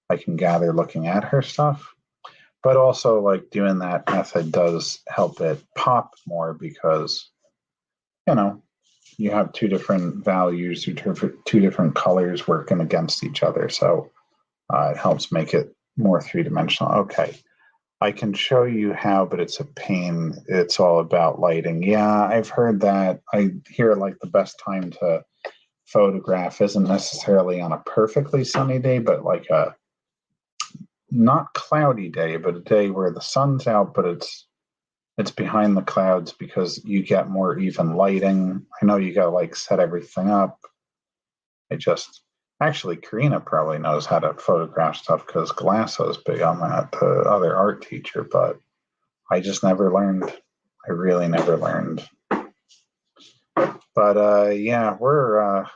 I can gather looking at her stuff. But also, like, doing that method does help it pop more because, you know, you have two different values, two different colors working against each other. So it helps make it more three-dimensional. Okay, I can show you how, but it's a pain. It's all about lighting. Yeah, I've heard that. I hear like the best time to photograph isn't necessarily on a perfectly sunny day, but like a not cloudy day, but a day where the sun's out, but it's behind the clouds because you get more even lighting. I know you gotta like set everything up. Actually Karina probably knows how to photograph stuff because Glasso's big on that, the other art teacher, but I just never learned. I really never learned. But yeah, we're a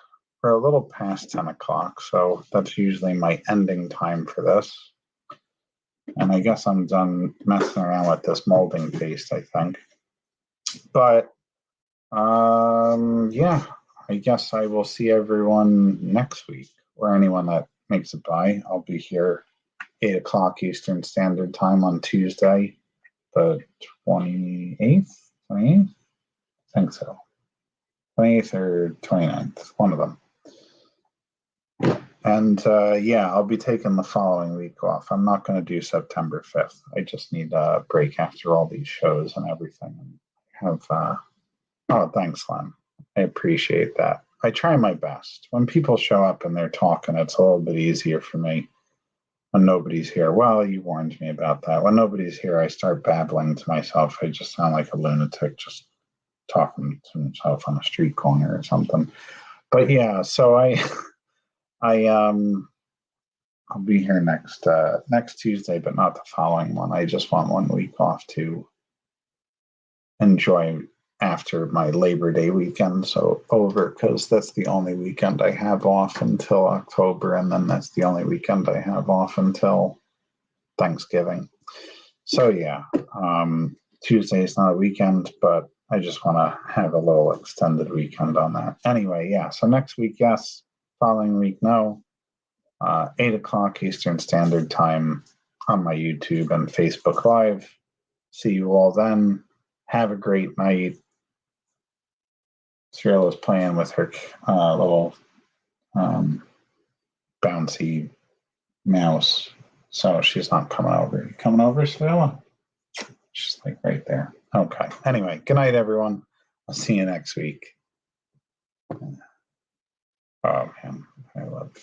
little past 10 o'clock, so that's usually my ending time for this. And I guess I'm done messing around with this molding paste, I think. But yeah, I guess I will see everyone next week, or anyone that makes it by. I'll be here 8 o'clock Eastern Standard Time on Tuesday, the 28th? 28th? I think so. 28th or 29th, one of them. And yeah, I'll be taking the following week off. I'm not going to do September 5th. I just need a break after all these shows and everything. And have oh, thanks, Len. I appreciate that. I try my best. When people show up and they're talking, it's a little bit easier for me. When nobody's here, well, you warned me about that. When nobody's here, I start babbling to myself. I just sound like a lunatic, just talking to himself on a street corner or something. But yeah, so I'll be here next Tuesday, but not the following one. I just want 1 week off to enjoy after my Labor Day weekend. So over, because that's the only weekend I have off until October, and then that's the only weekend I have off until Thanksgiving. So yeah, Tuesday is not a weekend, but I just want to have a little extended weekend on that. Anyway, yeah. So next week, yes. Following week, no. 8 o'clock Eastern Standard Time on my YouTube and Facebook Live. See you all then. Have a great night. Cyrilla's playing with her little bouncy mouse, so she's not coming over. You coming over, Cyrilla? She's like right there. Okay. Anyway, good night, everyone. I'll see you next week. Oh man, I love